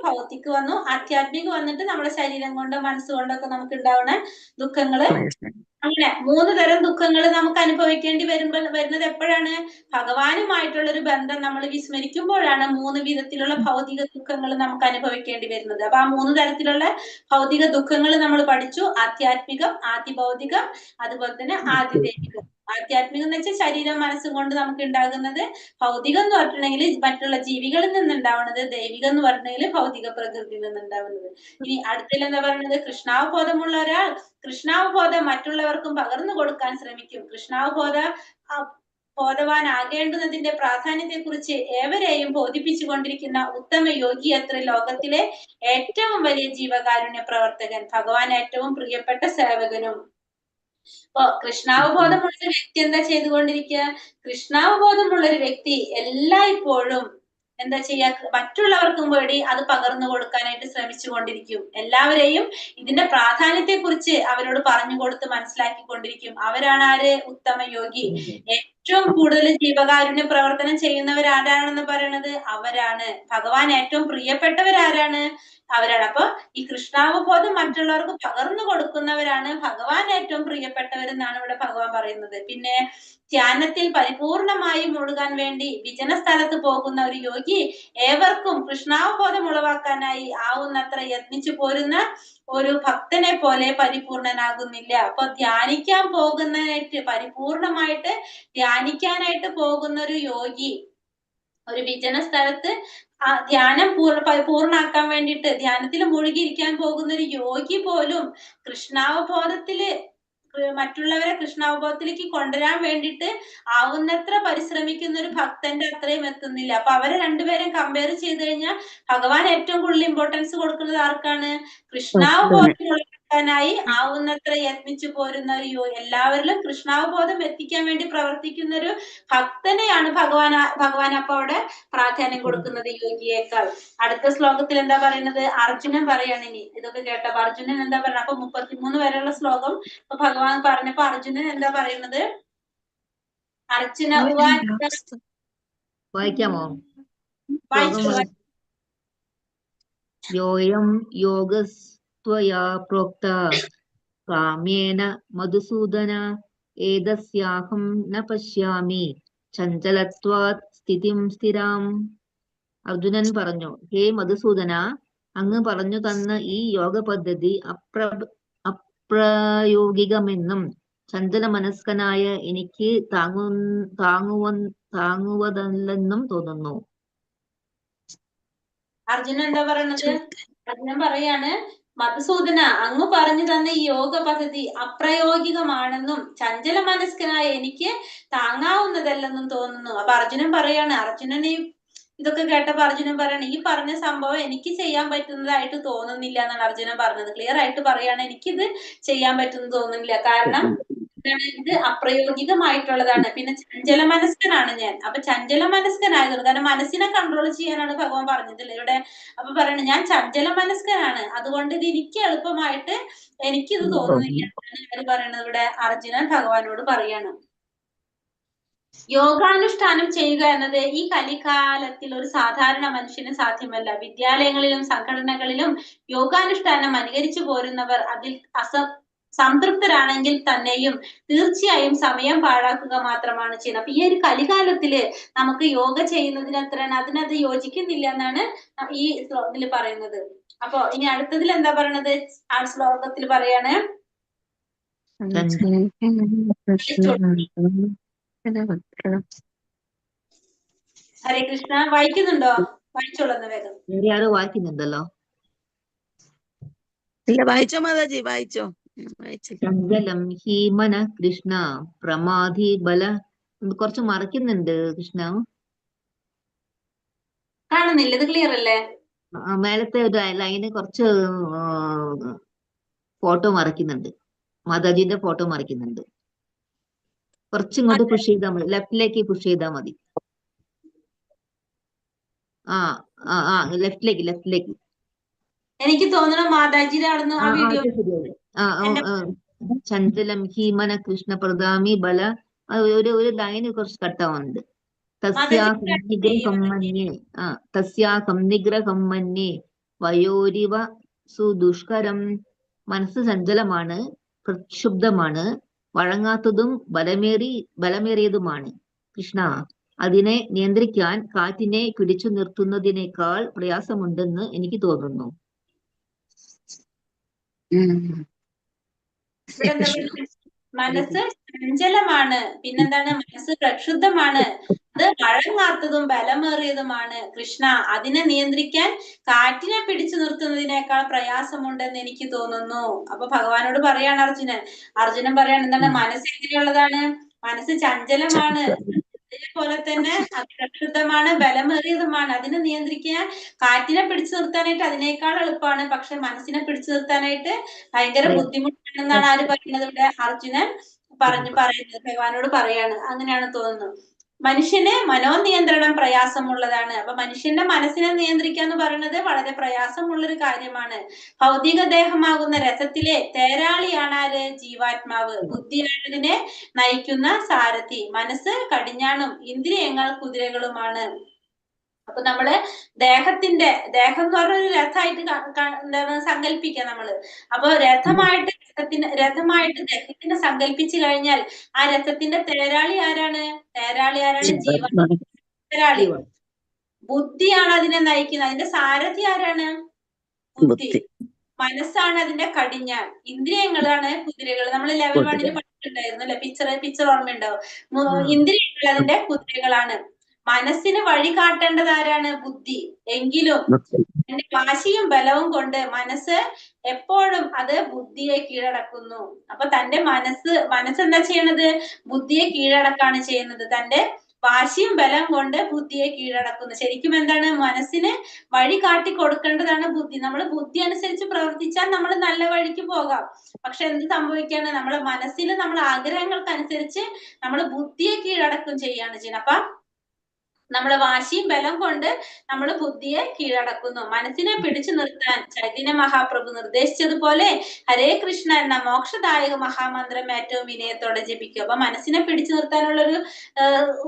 ഭൗതിക്ക് വന്നു. ആധ്യാത്മിക വന്നിട്ട് നമ്മുടെ ശരീരം കൊണ്ട് മനസ്സുകൊണ്ടൊക്കെ നമുക്ക് ഉണ്ടാവുന്ന ദുഃഖങ്ങള്. അങ്ങനെ 3 തരം ദുഃഖങ്ങൾ നമുക്ക് അനുഭവിക്കേണ്ടി വരുന്നത് എപ്പോഴാണ്? ഭഗവാനുമായിട്ടുള്ള ഒരു ബന്ധം നമ്മൾ വിസ്മരിക്കുമ്പോഴാണ് 3 വിധത്തിലുള്ള ഭൗതിക ദുഃഖങ്ങൾ നമുക്ക് അനുഭവിക്കേണ്ടി വരുന്നത്. അപ്പൊ ആ 3 തരത്തിലുള്ള ഭൗതിക ദുഃഖങ്ങൾ നമ്മൾ പഠിച്ചു. ആധ്യാത്മികം, ആദിഭൗതികം, അതുപോലെ തന്നെ ആദിദൈവികം. ആധ്യാത്മികം എന്ന് വെച്ചാൽ ശരീരം മനസ്സും കൊണ്ട് നമുക്ക് ഉണ്ടാകുന്നത്. ഭൗതികം എന്ന് പറഞ്ഞിട്ടുണ്ടെങ്കിൽ മറ്റുള്ള ജീവികളിൽ നിന്നുണ്ടാവുന്നത്. ദൈവികം എന്ന് പറഞ്ഞിട്ടുണ്ടെങ്കിൽ ഭൗതിക പ്രകൃതിയിൽ നിന്നുണ്ടാവുന്നത്. ഇനി അടുത്തതിൽ എന്താ പറയുന്നത്? കൃഷ്ണാവബോധമുള്ള ഒരാൾ കൃഷ്ണാവബോധം മറ്റുള്ളവർക്കും പകർന്നു കൊടുക്കാൻ ശ്രമിക്കും. ബോധവാനാകേണ്ടുന്നതിന്റെ പ്രാധാന്യത്തെക്കുറിച്ച് ഏവരെയും ബോധിപ്പിച്ചുകൊണ്ടിരിക്കുന്ന ഉത്തമ യോഗി അത്ര ലോകത്തിലെ ഏറ്റവും വലിയ ജീവകാരുണ്യ പ്രവർത്തകൻ, ഭഗവാൻ ഏറ്റവും പ്രിയപ്പെട്ട സേവകനും. അപ്പൊ കൃഷ്ണാവബോധമുള്ള ഒരു വ്യക്തി എന്താ ചെയ്തുകൊണ്ടിരിക്കുക? കൃഷ്ണാവബോധമുള്ള ഒരു വ്യക്തി എല്ലായ്പ്പോഴും എന്താ ചെയ്യാ? മറ്റുള്ളവർക്കും വേണ്ടി അത് പകർന്നു കൊടുക്കാനായിട്ട് ശ്രമിച്ചുകൊണ്ടിരിക്കും. എല്ലാവരെയും ഇതിന്റെ പ്രാധാന്യത്തെക്കുറിച്ച് അവരോട് പറഞ്ഞു കൊടുത്ത് മനസ്സിലാക്കിക്കൊണ്ടിരിക്കും. അവരാണ് ആര്? ഉത്തമ യോഗി. ഏറ്റവും കൂടുതൽ ജീവകാരുണ്യ പ്രവർത്തനം ചെയ്യുന്നവരാരാണെന്ന് പറയണത് അവരാണ്. ഭഗവാൻ ഏറ്റവും പ്രിയപ്പെട്ടവരാരാണ്? അവരാണ്. അപ്പൊ ഈ കൃഷ്ണാവബോധം മറ്റുള്ളവർക്ക് പകർന്നു കൊടുക്കുന്നവരാണ് ഭഗവാൻ ഏറ്റവും പ്രിയപ്പെട്ടവരെന്നാണ് ഇവിടെ ഭഗവാൻ പറയുന്നത്. പിന്നെ ധ്യാനത്തിൽ പരിപൂർണമായി മുഴുകാൻ വേണ്ടി വിജന സ്ഥലത്ത് പോകുന്ന ഒരു യോഗി ഏവർക്കും കൃഷ്ണാവബോധം ഉളവാക്കാനായി ആവുന്നത്ര യത്നിച്ചു പോരുന്ന ഒരു ഭക്തനെ പോലെ പരിപൂർണനാകുന്നില്ല. അപ്പൊ ധ്യാനിക്കാൻ പോകുന്നതായിട്ട് പരിപൂർണമായിട്ട് ധ്യാനിക്കാനായിട്ട് പോകുന്ന ഒരു യോഗി, ഒരു വിജന സ്ഥലത്ത് ആ ധ്യാനം പൂർണ്ണാക്കാൻ വേണ്ടിയിട്ട് ധ്യാനത്തിൽ മുഴുകിയിരിക്കാൻ പോകുന്ന ഒരു യോഗി പോലും കൃഷ്ണാവബോധത്തില് മറ്റുള്ളവരെ കൃഷ്ണാവബോധത്തിലേക്ക് കൊണ്ടുവരാൻ വേണ്ടിയിട്ട് ആവുന്നത്ര പരിശ്രമിക്കുന്ന ഒരു ഭക്തന്റെ അത്രയും എത്തുന്നില്ല. അപ്പൊ അവരെ രണ്ടുപേരും കമ്പയർ ചെയ്ത് കഴിഞ്ഞാൽ ഭഗവാൻ ഏറ്റവും കൂടുതൽ ഇമ്പോർട്ടൻസ് കൊടുക്കുന്നത് ആർക്കാണ്? കൃഷ്ണാവബോധം ഉളവാക്കാനായി ആവുന്നത്ര യത്നിച്ചു പോരുന്ന ഒരു എല്ലാവരിലും കൃഷ്ണാവബോധം എത്തിക്കാൻ വേണ്ടി പ്രവർത്തിക്കുന്ന ഒരു ഭക്തനെയാണ് ഭഗവാൻ അപ്പൊ അവിടെ പ്രാധാന്യം കൊടുക്കുന്നത് യോഗിയേക്കാൾ. അടുത്ത ശ്ലോകത്തിൽ എന്താ പറയുന്നത്? അർജുനൻ പറയാണ്. ഇനി ഇതൊക്കെ കേട്ടപ്പോ അർജുനൻ എന്താ പറയുന്നത്? അപ്പൊ 33 വരെയുള്ള ശ്ലോകം ഭഗവാൻ പറഞ്ഞപ്പോ അർജുനൻ എന്താ പറയുന്നത്? അർജുന വായിക്കാമോ? വായിച്ചു. യോയം യോഗസ്ത്വയാ പ്രോക്ത കാമ്യേന മധുസൂദന ഏതസ്യാഹം ന പശ്യാമി ചഞ്ചലത്വാത് സ്ഥിതിം സ്ഥിരാം. അർജുനൻ പറഞ്ഞു, ഹേ മധുസൂദന, അങ്ങ് പറഞ്ഞു തന്ന ഈ യോഗ പദ്ധതി അപ്രായോഗികമെന്നും ചഞ്ചല മനസ്കനായ എനിക്ക് താങ്ങുവതല്ലെന്നും തോന്നുന്നു. അർജുനൻ എന്താ പറയണത്? അർജുനൻ പറയാണ്, മധുസൂദന, അങ്ങ് പറഞ്ഞു തന്ന ഈ യോഗ പദ്ധതി അപ്രായോഗികമാണെന്നും ചഞ്ചല മനസ്കനായ എനിക്ക് താങ്ങാവുന്നതല്ലെന്നും തോന്നുന്നു. അപ്പൊ അർജുനൻ പറയാണ്, ഇതൊക്കെ കേട്ടപ്പോ അർജുനൻ പറയാണ്, ഈ പറഞ്ഞ സംഭവം എനിക്ക് ചെയ്യാൻ പറ്റുന്നതായിട്ട് തോന്നുന്നില്ല എന്നാണ് അർജുനൻ പറഞ്ഞത്. ക്ലിയർ ആയിട്ട് പറയാണ്, എനിക്കിത് ചെയ്യാൻ പറ്റുന്ന തോന്നുന്നില്ല. കാരണം ഇത് അപ്രയോഗികമായിട്ടുള്ളതാണ്. പിന്നെ ചഞ്ചല മനസ്കനാണ് ഞാൻ. അപ്പൊ ചഞ്ചല മനസ്കനായതുകൊണ്ട്, കാരണം മനസ്സിനെ കൺട്രോൾ ചെയ്യാനാണ് ഭഗവാൻ പറഞ്ഞതില്ല ഇവിടെ. അപ്പൊ പറയണ, ഞാൻ ചഞ്ചല മനസ്കനാണ്, അതുകൊണ്ട് ഇത് എനിക്ക് എളുപ്പമായിട്ട് എനിക്കിത് തോന്നുന്നില്ല എന്നാണ് പറയണത് ഇവിടെ. അർജുനൻ ഭഗവാനോട് പറയാണ്. യോഗാനുഷ്ഠാനം ചെയ്യുക എന്നത് ഈ കലികാലത്തിൽ ഒരു സാധാരണ മനുഷ്യന് സാധ്യമല്ല. വിദ്യാലയങ്ങളിലും സംഘടനകളിലും യോഗാനുഷ്ഠാനം അനുകരിച്ചു പോരുന്നവർ അതിൽ സംതൃപ്തരാണെങ്കിൽ തന്നെയും തീർച്ചയായും സമയം പാഴാക്കുക മാത്രമാണ് ചെയ്യുന്നത്. അപ്പൊ ഈ ഒരു കലികാലത്തില് നമുക്ക് യോഗ ചെയ്യുന്നതിന് അതിനത് യോജിക്കുന്നില്ല എന്നാണ് ഈ ശ്ലോകത്തിൽ പറയുന്നത്. അപ്പൊ ഇനി അടുത്തതിൽ എന്താ പറയണത്? ആ ശ്ലോകത്തിൽ പറയാണ്, ഹരേ കൃഷ്ണ. വായിക്കുന്നുണ്ടോ? വായിച്ചോളന്ന് വേഗം. വേറെ ആരോ വായിക്കുന്നുണ്ടല്ലോ. ഇല്ല, വായിച്ചോ മാതാജി, വായിച്ചോ. ചഞ്ചലം ഹി മന കൃഷ്ണ പ്രമാധി ബല. കുറച്ച് മറക്കുന്നുണ്ട് കൃഷ്ണ. കാണുന്നില്ല? ഇത് ക്ലിയർ അല്ലേ? മേലത്തെ ഒരു ലൈന് കുറച്ച് ഫോട്ടോ മറക്കുന്നുണ്ട്. മാതാജിന്റെ ഫോട്ടോ മറക്കുന്നുണ്ട്. കുറച്ചിങ്ങോട്ട് പുഷ് ചെയ്താൽ മതി, ലെഫ്റ്റിലേക്ക് പുഷ് ചെയ്താൽ മതി. ലെഫ്റ്റിലേക്ക്. എനിക്ക് തോന്നണം മാതാജിയുടെ അവിടുന്ന് ആ വീഡിയോ ചഞ്ചലം ഹീമന കൃഷ്ണ പ്രദാമി ബല ഒരു ലൈന് കുറച്ച് കട്ടാവുന്നുണ്ട്. തസ്യാഹം നിഗ്രഹം മന്യേ തസ്യാഹം നിഗ്രഹം മന്യേ വയോരിവ സുദുഷ്കരം. മനസ്സ് ചഞ്ചലമാണ്, പ്രക്ഷുബ്ധമാണ്, വഴങ്ങാത്തതും ബലമേറിയതുമാണ്. കൃഷ്ണ, അതിനെ നിയന്ത്രിക്കാൻ കാറ്റിനെ പിടിച്ചു നിർത്തുന്നതിനേക്കാൾ പ്രയാസമുണ്ടെന്ന് എനിക്ക് തോന്നുന്നു. ഇവിടെ എന്താ പറയുക? മനസ്സ് ചഞ്ചലമാണ്, പിന്നെന്താണ്? മനസ്സ് പ്രക്ഷുബ്ധമാണ്, അത് വഴങ്ങാത്തതും ബലമേറിയതുമാണ്. കൃഷ്ണ, അതിനെ നിയന്ത്രിക്കാൻ കാറ്റിനെ പിടിച്ചു നിർത്തുന്നതിനേക്കാൾ പ്രയാസമുണ്ടെന്ന് എനിക്ക് തോന്നുന്നു. അപ്പൊ ഭഗവാനോട് പറയാണ് അർജുനൻ പറയാണ് എന്താണ്? മനസ്സ് എങ്ങനെയുള്ളതാണ്? മനസ്സ് ചഞ്ചലമാണ്, അതേപോലെ തന്നെ അത് പ്രക്ഷുബ്ധമാണ്, ബലമേറിയതുമാണ്. അതിനെ നിയന്ത്രിക്കാൻ കാറ്റിനെ പിടിച്ചു നിർത്താനായിട്ട് അതിനേക്കാൾ എളുപ്പമാണ്, പക്ഷെ മനസ്സിനെ പിടിച്ചു നിർത്താനായിട്ട് ഭയങ്കര ബുദ്ധിമുട്ടാണെന്നാണ് ആര് പറയുന്നത്? ഇവിടെ അർജുനൻ പറയുന്നത്, ഭഗവാനോട് പറയാണ്. അങ്ങനെയാണ് തോന്നുന്നത്. മനുഷ്യന് മനോനിയന്ത്രണം പ്രയാസമുള്ളതാണ്. അപ്പൊ മനുഷ്യന്റെ മനസ്സിനെ നിയന്ത്രിക്കുക എന്ന് പറയുന്നത് വളരെ പ്രയാസമുള്ളൊരു കാര്യമാണ്. ഭൗതിക ദേഹമാകുന്ന രഥത്തിലെ തേരാളിയാണ് ആര്? ജീവാത്മാവ്. ബുദ്ധിയാണിതിനെ നയിക്കുന്ന സാരഥി. മനസ്സ് കടിഞ്ഞാണും ഇന്ദ്രിയങ്ങൾ കുതിരകളുമാണ്. അപ്പൊ നമ്മള് ദേഹം എന്ന് പറഞ്ഞ ഒരു രഥമായിട്ട് എന്താണ് സങ്കല്പിക്കുക നമ്മള്. അപ്പൊ രഥമായിട്ട് ദേഹത്തിനെ സങ്കല്പിച്ചു കഴിഞ്ഞാൽ ആ രഥത്തിന്റെ തേരാളി ആരാണ്? തേരാളി. ബുദ്ധിയാണ് അതിനെ നയിക്കുന്നത്. അതിന്റെ സാരഥി ആരാണ്? ബുദ്ധി. മനസ്സാണ് അതിന്റെ കടിഞ്ഞാൻ. ഇന്ദ്രിയങ്ങളാണ് കുതിരകൾ. നമ്മൾ ലെവൽ 1 പഠിച്ചിട്ടുണ്ടായിരുന്നു അല്ലെ? പിക്ചർ ഓർമ്മയുണ്ടാവും. ഇന്ദ്രിയങ്ങൾ അതിന്റെ കുതിരകളാണ്. മനസ്സിന് വഴി കാട്ടേണ്ടത് ആരാണ്? ബുദ്ധി. എങ്കിലും അതിന്റെ വാശിയും ബലവും കൊണ്ട് മനസ്സ് എപ്പോഴും അത് ബുദ്ധിയെ കീഴടക്കുന്നു. അപ്പൊ തന്റെ മനസ്സ് എന്താ ചെയ്യണത്? ബുദ്ധിയെ കീഴടക്കാണ് ചെയ്യുന്നത്. തന്റെ വാശിയും ബലം കൊണ്ട് ബുദ്ധിയെ കീഴടക്കുന്നു. ശരിക്കും എന്താണ്? മനസ്സിന് വഴി കാട്ടി കൊടുക്കേണ്ടതാണ് ബുദ്ധി. നമ്മൾ ബുദ്ധി അനുസരിച്ച് പ്രവർത്തിച്ചാൽ നമ്മൾ നല്ല വഴിക്ക് പോകാം. പക്ഷെ എന്ത് സംഭവിക്കാണ്? നമ്മളെ മനസ്സിൽ നമ്മളെ ആഗ്രഹങ്ങൾക്കനുസരിച്ച് നമ്മൾ ബുദ്ധിയെ കീഴടക്കും ചെയ്യാണ് ചെയ്യുന്നത്. അപ്പൊ നമ്മളെ വാശിയും ബലം കൊണ്ട് നമ്മൾ ബുദ്ധിയെ കീഴടക്കുന്നു. മനസ്സിനെ പിടിച്ചു നിർത്താൻ ചൈതന്യ മഹാപ്രഭു നിർദ്ദേശിച്ചതുപോലെ ഹരേ കൃഷ്ണ എന്ന മോക്ഷദായക മഹാമന്ത്രം ഏറ്റവും വിനയത്തോടെ ജപിക്കും. അപ്പൊ മനസ്സിനെ പിടിച്ചു നിർത്താനുള്ള ഒരു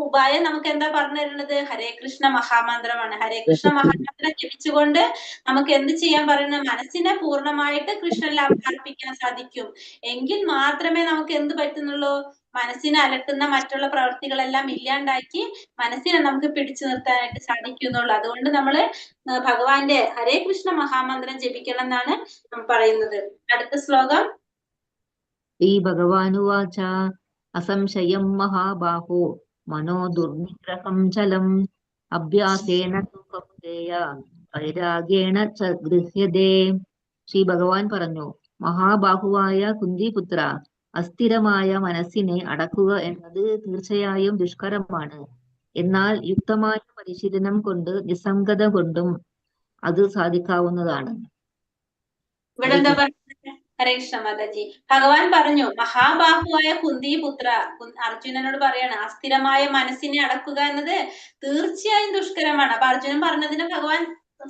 ഉപായം നമുക്ക് എന്താ പറഞ്ഞു തരുന്നത്? ഹരേ കൃഷ്ണ മഹാമന്ത്രമാണ്. ഹരേ കൃഷ്ണ മഹാമന്ത്രം ജപിച്ചുകൊണ്ട് നമുക്ക് എന്ത് ചെയ്യാൻ പറയുന്നത്? മനസ്സിനെ പൂർണ്ണമായിട്ട് കൃഷ്ണനിൽ അർപ്പിക്കാൻ സാധിക്കും. എങ്കിൽ മാത്രമേ നമുക്ക് എന്ത് പറ്റുന്നുള്ളൂ? മനസ്സിനെ അലട്ടുന്ന മറ്റുള്ള പ്രവൃത്തികളെല്ലാം ഇല്ലാണ്ടാക്കി മനസ്സിനെ നമുക്ക് പിടിച്ചു നിർത്താനായിട്ട് സാധിക്കുന്നുള്ളൂ. അതുകൊണ്ട് നമ്മള് ഭഗവാന്റെ ഹരേ കൃഷ്ണ മഹാമന്ത്രം ജപിക്കണം എന്നാണ് പറയുന്നത്. അടുത്ത ശ്ലോകം. ശ്രീ ഭഗവാനുവാച അസംശയം മഹാബാഹോ മനോ ദുർനിഗ്രഹം ചലം അഭ്യാസേന വൈരാഗേണ ച ഗൃഹ്യതേ. ശ്രീ ഭഗവാൻ പറഞ്ഞു, മഹാബാഹുവായ കുന്തിപുത്ര, അസ്ഥിരമായ മനസ്സിനെ അടക്കുക എന്നത് തീർച്ചയായും ദുഷ്കരമാണ്. എന്നാൽ യുക്തമായ പരിശീലനം കൊണ്ട് നിസ്സംഗത കൊണ്ടും അത് സാധിക്കാവുന്നതാണ്. ഇവിടെ എന്താ പറയുന്നത്? ഹരേ കൃഷ്ണ മാതാജി. ഭഗവാൻ പറഞ്ഞു, മഹാബാഹുവായ കുന്തിപുത്ര, അർജുനനോട് പറയാണ് അസ്ഥിരമായ മനസ്സിനെ അടക്കുക എന്നത് തീർച്ചയായും ദുഷ്കരമാണ്. അപ്പൊ അർജുനൻ പറഞ്ഞതിന് ഭഗവാൻ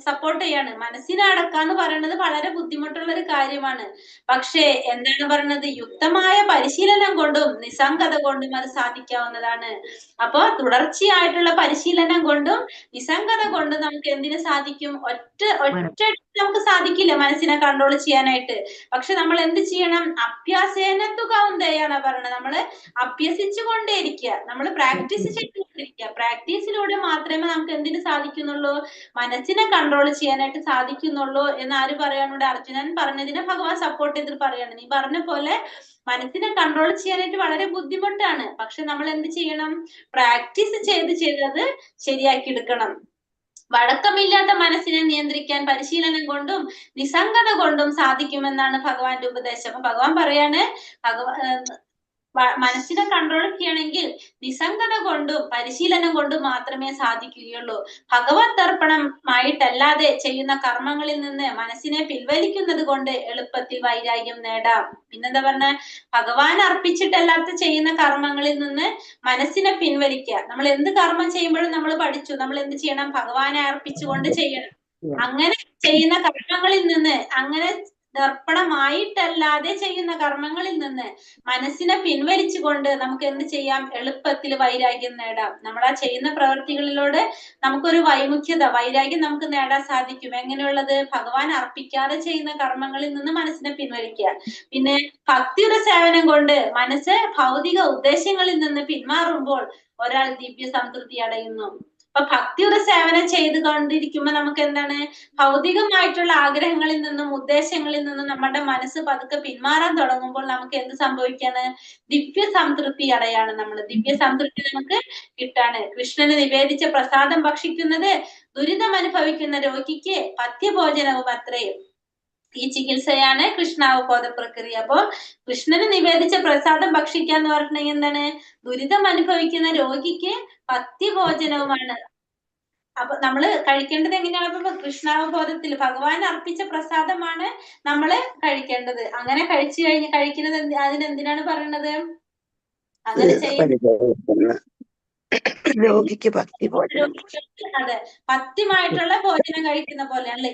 സപ്പോർട്ട് ചെയ്യാണ്. മനസ്സിനെ അടക്കാന്ന് പറയുന്നത് വളരെ ബുദ്ധിമുട്ടുള്ള ഒരു കാര്യമാണ്. പക്ഷേ എന്താണ് പറയുന്നത്? യുക്തമായ പരിശീലനം കൊണ്ടും നിസ്സംഗത കൊണ്ടും അത് സാധിക്കാവുന്നതാണ്. അപ്പൊ തുടർച്ചയായിട്ടുള്ള പരിശീലനം കൊണ്ടും നിസ്സംഗത കൊണ്ടും നമുക്ക് എന്തിനു സാധിക്കും? ഒറ്റ നമുക്ക് സാധിക്കില്ല മനസ്സിനെ കൺട്രോൾ ചെയ്യാനായിട്ട്. പക്ഷെ നമ്മൾ എന്ത് ചെയ്യണം? അഭ്യാസേനത്തു കൗന്ദേയാണ് പറയുന്നത്. നമ്മള് അഭ്യസിച്ചു കൊണ്ടേയിരിക്കുക, നമ്മൾ പ്രാക്ടീസ് ചെയ്തുകൊണ്ടിരിക്കുക. പ്രാക്ടീസിലൂടെ മാത്രമേ നമുക്ക് എന്തിനു സാധിക്കുന്നുള്ളൂ? മനസ്സിനെ കൺട്രോൾ ചെയ്യാനായിട്ട് സാധിക്കുന്നുള്ളൂ എന്ന് ആര് പറയാനുണ്ട്? അർജുനൻ പറഞ്ഞതിനെ ഭഗവാൻ സപ്പോർട്ട് ചെയ്തിട്ട് പറയാണ്, നീ പറഞ്ഞ പോലെ മനസ്സിനെ കൺട്രോൾ ചെയ്യാനായിട്ട് വളരെ ബുദ്ധിമുട്ടാണ്. പക്ഷെ നമ്മൾ എന്ത് ചെയ്യണം? പ്രാക്ടീസ് ചെയ്ത് അത് ശരിയാക്കി എടുക്കണം. വഴക്കമില്ലാത്ത മനസ്സിനെ നിയന്ത്രിക്കാൻ പരിശീലനം കൊണ്ടും നിസ്സംഗത കൊണ്ടും സാധിക്കുമെന്നാണ് ഭഗവാന്റെ ഉപദേശം. അപ്പൊ ഭഗവാൻ പറയാണ്, മനസ്സിനെ കൺട്രോൾ ചെയ്യണമെങ്കിൽ നിസ്സംഗത കൊണ്ടും പരിശീലനം കൊണ്ടും മാത്രമേ സാധിക്കുകയുള്ളൂ. ഭഗവത് അർപ്പണമായിട്ടല്ലാതെ ചെയ്യുന്ന കർമ്മങ്ങളിൽ നിന്ന് മനസ്സിനെ പിൻവലിക്കുന്നത് കൊണ്ട് എളുപ്പത്തിൽ വൈരാഗ്യം നേടാം. പിന്നെന്താ പറഞ്ഞ? ഭഗവാൻ അർപ്പിച്ചിട്ടല്ലാത്ത ചെയ്യുന്ന കർമ്മങ്ങളിൽ നിന്ന് മനസ്സിനെ പിൻവലിക്കുക. നമ്മൾ എന്ത് കർമ്മം ചെയ്യുമ്പോഴും നമ്മൾ പഠിച്ചു, നമ്മൾ എന്ത് ചെയ്യണം? ഭഗവാനെ അർപ്പിച്ചുകൊണ്ട് ചെയ്യണം. അങ്ങനെ ചെയ്യുന്ന കർമ്മങ്ങളിൽ നിന്ന്, അങ്ങനെ ദർപ്പണമായിട്ടല്ലാതെ ചെയ്യുന്ന കർമ്മങ്ങളിൽ നിന്ന് മനസ്സിനെ പിൻവലിച്ചുകൊണ്ട് നമുക്ക് എന്ത് ചെയ്യാം? എളുപ്പത്തിൽ വൈരാഗ്യം നേടാം. നമ്മൾ ആ ചെയ്യുന്ന പ്രവൃത്തികളിലോട് നമുക്കൊരു വൈരാഗ്യം നമുക്ക് നേടാൻ സാധിക്കും. എങ്ങനെയുള്ളത്? ഭഗവാൻ അർപ്പിക്കാതെ ചെയ്യുന്ന കർമ്മങ്ങളിൽ നിന്ന് മനസ്സിനെ പിൻവലിക്കുക. പിന്നെ ഭക്തിയുടെ സേവനം കൊണ്ട് മനസ്സ് ഭൗതിക ഉദ്ദേശങ്ങളിൽ നിന്ന് പിന്മാറുമ്പോൾ ഒരാൾ ദിവ്യ സംതൃപ്തി അടയുന്നു. അപ്പൊ ഭക്തിയുടെ സേവനം ചെയ്തുകൊണ്ടിരിക്കുമ്പോ നമുക്ക് എന്താണ്? ഭൗതികമായിട്ടുള്ള ആഗ്രഹങ്ങളിൽ നിന്നും ഉദ്ദേശങ്ങളിൽ നിന്നും നമ്മുടെ മനസ്സ് പതുക്കെ പിന്മാറാൻ തുടങ്ങുമ്പോൾ നമുക്ക് എന്ത് സംഭവിക്കാണ്? ദിവ്യ സംതൃപ്തി അടയാണ് നമ്മൾ. ദിവ്യ സംതൃപ്തി നമുക്ക് കിട്ടാണ്. കൃഷ്ണന് നിവേദിച്ച പ്രസാദം ഭക്ഷിക്കുന്നത് ദുരിതം അനുഭവിക്കുന്ന രോഗിക്ക് പഥ്യഭോജനവും അത്രേ. ഈ ചികിത്സയാണ് കൃഷ്ണാവബോധ പ്രക്രിയ. അപ്പോ കൃഷ്ണന് നിവേദിച്ച പ്രസാദം ഭക്ഷിക്കുക എന്ന് പറഞ്ഞിട്ടുണ്ടെങ്കിൽ എന്താണ്? ദുരിതം അനുഭവിക്കുന്ന രോഗിക്ക് പഥ്യഭോജനവുമാണ്. അപ്പൊ നമ്മള് കഴിക്കേണ്ടത് എങ്ങനെയാണ്? അപ്പൊ കൃഷ്ണാവബോധത്തിൽ ഭഗവാൻ അർപ്പിച്ച പ്രസാദമാണ് നമ്മള് കഴിക്കേണ്ടത്. അങ്ങനെ കഴിക്കുന്നത് അതിനെന്തിനാണ് പറയുന്നത്? അങ്ങനെ ചെയ്യുന്ന രോഗിക്ക് ഭക്തി ഭോജനം. അതെ, പഥ്യമായിട്ടുള്ള ഭോജനം കഴിക്കുന്ന പോലെയാണ്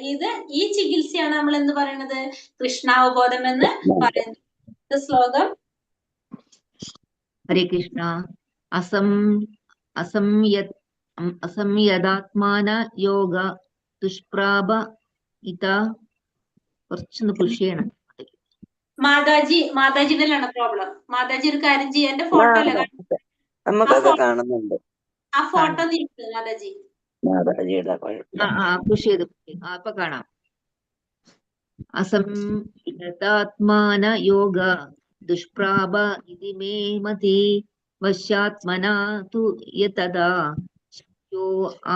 ഈ ചികിത്സയാണ് നമ്മൾ എന്ത് പറയുന്നത്? കൃഷ്ണാവബോധം എന്ന് പറയുന്നത്. ശ്ലോകം. ഹരേ കൃഷ്ണ. അസംയദാത്മാന യോഗ ദുഷ്പ്രാപ ഇത. കുറച്ചൊന്ന് പുഷ് ചെയ്യണം. മാതാജിയിലാണ് പ്രോബ്ലം. മാതാജി ഒരു കാര്യം ചെയ്യാൻ എന്റെ ഫോട്ടോ അല്ലേ നമുക്കൊക്കെ കാണുന്നുണ്ട്. ആ ഫോട്ടോ നീക്ക് മാതാജി. മാതാജിയുടെ കുഴപ്പം. പുഷ് ചെയ്ത് അപ്പൊ കാണാം. അസംയദാത്മാന യോഗ ദുഷ്പ്രാപ ഇതി മേ മതി വശ്യാത്മനാ തു യതദാ ശക്യോ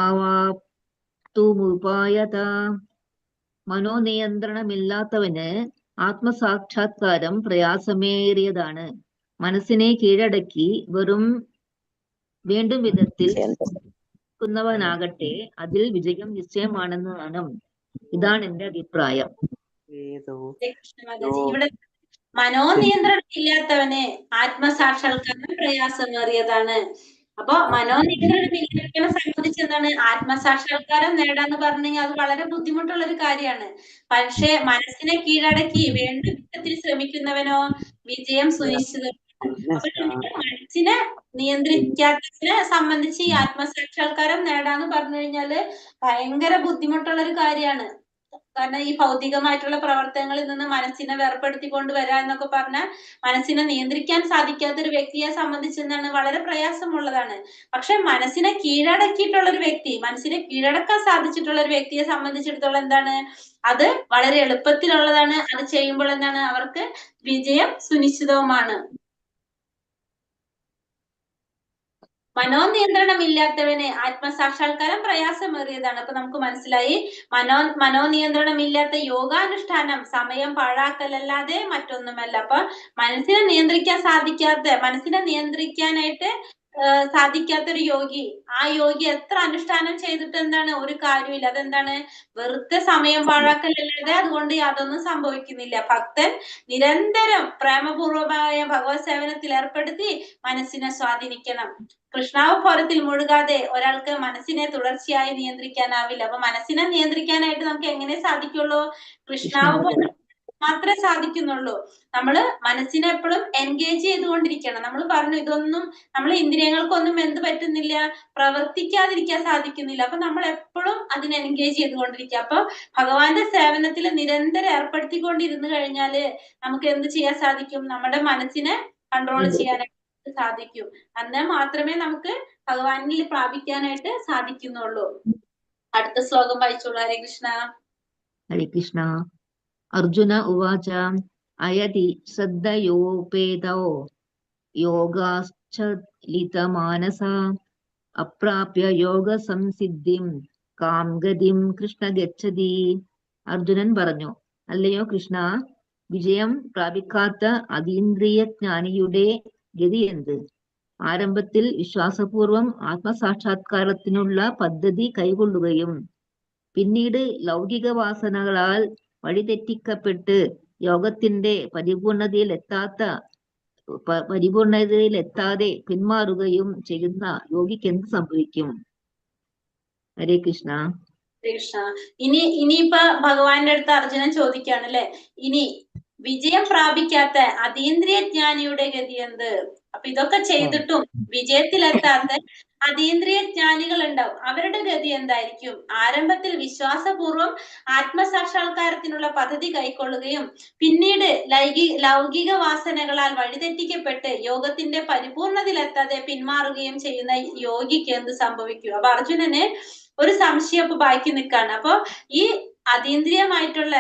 ആവാപ്തുമുപായത. മനോനിയന്ത്രണമില്ലാത്തവന് ആത്മസാക്ഷാത്കാരം പ്രയാസമേറിയതാണ്. മനസ്സിനെ കീഴടക്കി വെറും വേണ്ടും വിധത്തിൽ ക്കുന്നവനാകട്ടെ അതിൽ വിജയം നിശ്ചയമാണെന്നാണ്. ഇതാണ് എന്റെ അഭിപ്രായം. ഇവിടെ മനോനിയന്ത്രണം ഇല്ലാത്തവന് ആത്മസാക്ഷാത്കാരം പ്രയാസമേറിയതാണ്. അപ്പൊ മനോനിയന്ത്രണം ഇല്ലാത്തവനെ സംബന്ധിച്ച് എന്താണ്? ആത്മസാക്ഷാത്കാരം നേടാന്ന് പറഞ്ഞെങ്കിൽ അത് വളരെ ബുദ്ധിമുട്ടുള്ള ഒരു കാര്യമാണ്. പക്ഷെ മനസ്സിനെ കീഴടക്കി വേണ്ട വിധത്തിൽ ശ്രമിക്കുന്നവനോ വിജയം സുനിശ്ചിതമാണ്. അപ്പൊ മനസ്സിനെ നിയന്ത്രിക്കാത്തതിനെ സംബന്ധിച്ച് ഈ ആത്മസാക്ഷാത്കാരം നേടാന്ന് പറഞ്ഞു കഴിഞ്ഞാല് ഭയങ്കര ബുദ്ധിമുട്ടുള്ള ഒരു കാര്യമാണ്. കാരണം ഈ ഭൗതികമായിട്ടുള്ള പ്രവർത്തനങ്ങളിൽ നിന്ന് മനസ്സിനെ വേർപ്പെടുത്തിക്കൊണ്ട് വരാ എന്നൊക്കെ പറഞ്ഞാൽ മനസ്സിനെ നിയന്ത്രിക്കാൻ സാധിക്കാത്ത ഒരു വ്യക്തിയെ സംബന്ധിച്ച് എന്താണ്? വളരെ പ്രയാസമുള്ളതാണ്. പക്ഷെ മനസ്സിനെ കീഴടക്കിയിട്ടുള്ള ഒരു വ്യക്തി, മനസ്സിനെ കീഴടക്കാൻ സാധിച്ചിട്ടുള്ള ഒരു വ്യക്തിയെ സംബന്ധിച്ചിടത്തോളം എന്താണ്? അത് വളരെ എളുപ്പത്തിലുള്ളതാണ്. അത് ചെയ്യുമ്പോൾ എന്താണ്? അവർക്ക് വിജയം സുനിശ്ചിതവുമാണ്. മനോനിയന്ത്രണം ഇല്ലാത്തവന് ആത്മസാക്ഷാത്കാരം പ്രയാസമേറിയതാണ്. അപ്പൊ നമുക്ക് മനസ്സിലായി മനോനിയന്ത്രണം ഇല്ലാത്ത യോഗാനുഷ്ഠാനം സമയം പാഴാക്കലല്ലാതെ മറ്റൊന്നുമല്ല. അപ്പൊ മനസ്സിനെ നിയന്ത്രിക്കാനായിട്ട് സാധിക്കാത്തൊരു യോഗി, ആ യോഗി എത്ര അനുഷ്ഠാനം ചെയ്തിട്ട് എന്താണ്? ഒരു കാര്യമില്ല. അതെന്താണ്? വെറുതെ സമയം പാഴാക്കലല്ലാതെ അതുകൊണ്ട് യാതൊന്നും സംഭവിക്കുന്നില്ല. ഭക്തൻ നിരന്തരം പ്രേമപൂർവമായ ഭഗവത് സേവനത്തിൽ ഏർപ്പെടുത്തി മനസ്സിനെ സ്വാധീനിക്കണം. കൃഷ്ണാവബോധത്തിൽ മുഴുകാതെ ഒരാൾക്ക് മനസ്സിനെ തുടർച്ചയായി നിയന്ത്രിക്കാനാവില്ല. അപ്പൊ മനസ്സിനെ നിയന്ത്രിക്കാനായിട്ട് നമുക്ക് എങ്ങനെ സാധിക്കുള്ളൂ? കൃഷ്ണാവബോധം മാത്രമേ സാധിക്കുന്നുള്ളൂ. നമ്മള് മനസ്സിനെ എപ്പോഴും എൻഗേജ് ചെയ്തുകൊണ്ടിരിക്കണം. നമ്മൾ പറഞ്ഞു ഇതൊന്നും നമ്മൾ ഇന്ദ്രിയങ്ങൾക്കൊന്നും എന്ത് പറ്റുന്നില്ല? പ്രവർത്തിക്കാതിരിക്കാൻ സാധിക്കുന്നില്ല. അപ്പൊ നമ്മൾ എപ്പോഴും അതിനെ എൻഗേജ് ചെയ്തുകൊണ്ടിരിക്കുക. അപ്പൊ ഭഗവാന്റെ സേവനത്തിൽ നിരന്തരം ഏർപ്പെടുത്തിക്കൊണ്ടിരുന്നു കഴിഞ്ഞാല് നമുക്ക് എന്ത് ചെയ്യാൻ സാധിക്കും? നമ്മുടെ മനസ്സിനെ കൺട്രോൾ ചെയ്യാനായിട്ട് സാധിക്കും. എന്നാൽ മാത്രമേ നമുക്ക് ഭഗവാനിൽ പ്രാപിക്കാനായിട്ട് സാധിക്കുന്നുള്ളൂ. അടുത്ത ശ്ലോകം വായിച്ചോളൂ. ഹരേ കൃഷ്ണ. ഹരേ കൃഷ്ണ. അർജുന ഉവാച അയതി ശ്രദ്ധയോപേതോ യോഗാശ്ചലിതമാനസ അപ്രാപ്യ യോഗ സംസിദ്ധിം കാം ഗതിം കൃഷ്ണ ഗച്ഛതി. അർജുനൻ പറഞ്ഞു, അല്ലയോ കൃഷ്ണ, വിജയം പ്രാപിക്കാത്ത അതീന്ദ്രിയ ജ്ഞാനിയുടെ ഗതി എന്ത്? ആരംഭത്തിൽ വിശ്വാസപൂർവം ആത്മസാക്ഷാത്കാരത്തിനുള്ള പദ്ധതി കൈക്കൊള്ളുകയും പിന്നീട് ലൗകിക വാസനകളാൽ വഴിതെറ്റിക്കപ്പെട്ട് യോഗത്തിന്റെ പരിപൂർണതയിലെത്താതെ പിന്മാറുകയും ചെയ്യുന്ന യോഗിക്ക് എന്ത് സംഭവിക്കും? ഹരേ കൃഷ്ണ. കൃഷ്ണ. ഇനിയിപ്പൊ ഭഗവാന്റെ അടുത്ത് അർജുനൻ ചോദിക്കാണ് അല്ലെ, ഇനി വിജയം പ്രാപിക്കാത്ത അതീന്ദ്രിയ ജ്ഞാനിയുടെ ഗതി എന്ത്? അപ്പൊ ഇതൊക്കെ ചെയ്തിട്ടും വിജയത്തിലെത്താത്ത അതീന്ദ്രിയ ജ്ഞാനികൾ ഉണ്ടാവും, അവരുടെ ഗതി എന്തായിരിക്കും? ആരംഭത്തിൽ വിശ്വാസപൂർവം ആത്മസാക്ഷാത്കാരത്തിനുള്ള പദ്ധതി കൈക്കൊള്ളുകയും പിന്നീട് ലൗകിക വാസനകളാൽ വഴിതെറ്റിക്കപ്പെട്ട് യോഗത്തിന്റെ പരിപൂർണതയിലെത്താതെ പിന്മാറുകയും ചെയ്യുന്ന യോഗിക്ക് എന്ത് സംഭവിക്കും? അപ്പൊ അർജുനന് ഒരു സംശയം അപ്പൊ ബാക്കി നിൽക്കാണ്. അപ്പൊ ഈ അതീന്ദ്രിയമായിട്ടുള്ള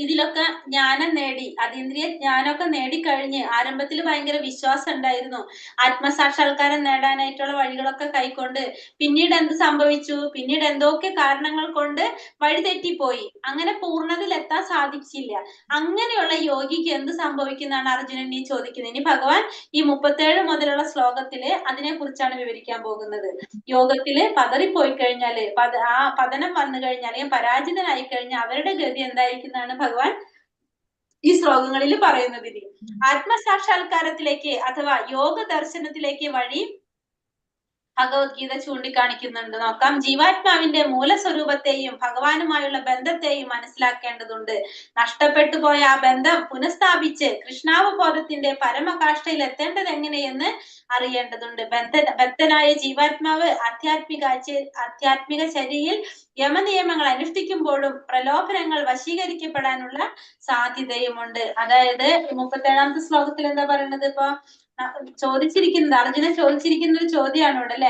ഇതിലൊക്കെ ജ്ഞാനം നേടി, അതീന്ദ്രിയ ജ്ഞാനമൊക്കെ നേടിക്കഴിഞ്ഞ് ആരംഭത്തിൽ ഭയങ്കര വിശ്വാസം ഉണ്ടായിരുന്നു, ആത്മസാക്ഷാത്കാരം നേടാനായിട്ടുള്ള വഴികളൊക്കെ കൈക്കൊണ്ട് പിന്നീട് എന്ത് സംഭവിച്ചു? പിന്നീട് എന്തൊക്കെ കാരണങ്ങൾ കൊണ്ട് വഴിതെറ്റിപ്പോയി, അങ്ങനെ പൂർണ്ണതയിലെത്താൻ സാധിച്ചില്ല. അങ്ങനെയുള്ള യോഗിക്ക് എന്ത് സംഭവിക്കുന്നതാണ് അർജുനൻ ഈ ചോദിക്കുന്നത്. ഇനി ഭഗവാൻ ഈ 37 മുതലുള്ള ശ്ലോകത്തില് അതിനെ കുറിച്ചാണ് വിവരിക്കാൻ പോകുന്നത്. യോഗത്തില് പതറിപ്പോയി കഴിഞ്ഞാല്, ആ പതനം വന്നു കഴിഞ്ഞാൽ, പരാജിതനായി കഴിഞ്ഞാൽ അവരുടെ ഗതി എന്തായിരിക്കും ഭഗവാൻ ഈ ശ്ലോകങ്ങളിൽ പറയുന്നത്. ആത്മസാക്ഷാത്കാരത്തിലേക്ക് അഥവാ യോഗ ദർശനത്തിലേക്ക് വഴി ഭഗവത്ഗീത ചൂണ്ടിക്കാണിക്കുന്നുണ്ട്. നോക്കാം. ജീവാത്മാവിന്റെ മൂലസ്വരൂപത്തെയും ഭഗവാനുമായുള്ള ബന്ധത്തെയും മനസ്സിലാക്കേണ്ടതുണ്ട്. നഷ്ടപ്പെട്ടു പോയ ആ ബന്ധം പുനഃസ്ഥാപിച്ച് കൃഷ്ണാവബോധത്തിന്റെ പരമകാഷ്ഠയിൽ എത്തേണ്ടത് എങ്ങനെയെന്ന് അറിയേണ്ടതുണ്ട്. ബദ്ധനായ ജീവാത്മാവ് ആധ്യാത്മിക ചര്യയിൽ യമനിയമങ്ങൾ അനുഷ്ഠിക്കുമ്പോഴും പ്രലോഭനങ്ങൾ വശീകരിക്കപ്പെടാനുള്ള സാധ്യതയുമുണ്ട്. അതായത് 37ാമത്തെ ശ്ലോകത്തിൽ എന്താ പറയുന്നത്? ഇപ്പൊ ചോദിച്ചിരിക്കുന്നത്, അർജുനൻ ചോദിച്ചിരിക്കുന്ന ഒരു ചോദ്യമാണ് ഇവിടെ അല്ലെ.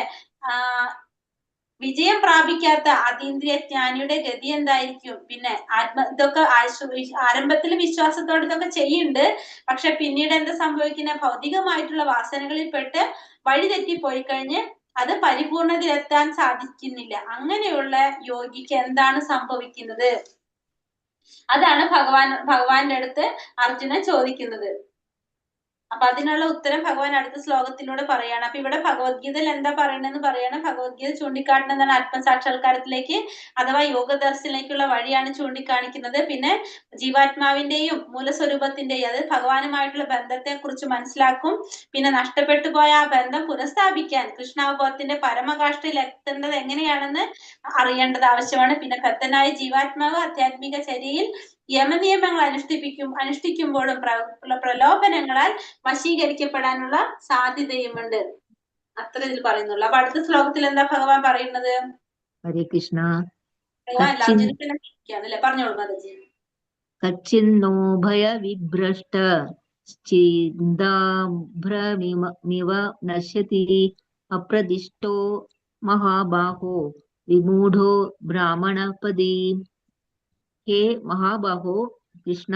വിജയം പ്രാപിക്കാത്ത അതീന്ദ്രിയ ജ്ഞാനിയുടെ ഗതി എന്തായിരിക്കും? പിന്നെ ഇതൊക്കെ ആരംഭത്തിൽ വിശ്വാസത്തോടെ ഇതൊക്കെ ചെയ്യുന്നുണ്ട്, പക്ഷെ പിന്നീട് എന്താ സംഭവിക്കുന്നത്? ഭൗതികമായിട്ടുള്ള വാസനകളിൽപ്പെട്ട് വഴിതെറ്റി പോയി കഴിഞ്ഞ് അത് പരിപൂർണതയിലെത്താൻ സാധിക്കുന്നില്ല. അങ്ങനെയുള്ള യോഗിക്ക് എന്താണ് സംഭവിക്കുന്നത്? അതാണ് ഭഗവാന്റെ അടുത്ത് അർജുനൻ ചോദിക്കുന്നത്. അപ്പൊ അതിനുള്ള ഉത്തരം ഭഗവാൻ അടുത്ത ശ്ലോകത്തിലൂടെ പറയാണ്. അപ്പൊ ഇവിടെ ഭഗവത്ഗീതയിൽ എന്താ പറയണെന്ന് പറയാണ്. ഭഗവത്ഗീത ചൂണ്ടിക്കാട്ടുന്നതാണ് ആത്മസാക്ഷാത്കാരത്തിലേക്ക് അഥവാ യോഗ ദർശനത്തിലേക്കുള്ള വഴിയാണ് ചൂണ്ടിക്കാണിക്കുന്നത്. പിന്നെ ജീവാത്മാവിന്റെയും മൂലസ്വരൂപത്തിന്റെയും, അതായത് ഭഗവാനുമായിട്ടുള്ള ബന്ധത്തെ കുറിച്ച് മനസ്സിലാക്കും. പിന്നെ നഷ്ടപ്പെട്ടു പോയ ആ ബന്ധം പുനഃസ്ഥാപിക്കാൻ കൃഷ്ണാവബോധത്തിന്റെ പരമകാഷ്ഠയിൽ എത്തേണ്ടത് എങ്ങനെയാണെന്ന് അറിയേണ്ടത് ആവശ്യമാണ്. പിന്നെ ബദ്ധനായ ജീവാത്മാവ് ആധ്യാത്മിക ചര്യയിൽ യമനിയമങ്ങൾ അനുഷ്ഠിക്കുമ്പോഴും പ്രലോഭനങ്ങളാൽ വശീകരിക്കപ്പെടാനുള്ള സാധ്യതയുമുണ്ട്. അത്ര ഇതിൽ പറയുന്നുള്ളൂ. അപ്പൊ അടുത്ത ശ്ലോകത്തിൽ എന്താ ഭഗവാൻ പറയുന്നത്? ഹരേ കൃഷ്ണ. ഭഗവാൻ അർജുനല്ലേ, പറഞ്ഞോളൂ മാതാജി. കച്ചിന്നോ ഭയ വിഭ്രഷ്ട ചിന്താഭ്രമിവ നശ്യതി അപ്രദിഷ്ടോ മഹാബാഹോ വിമൂഢോ ബ്രാഹ്മണപദി. ഹേ മഹാബാഹോ കൃഷ്ണ,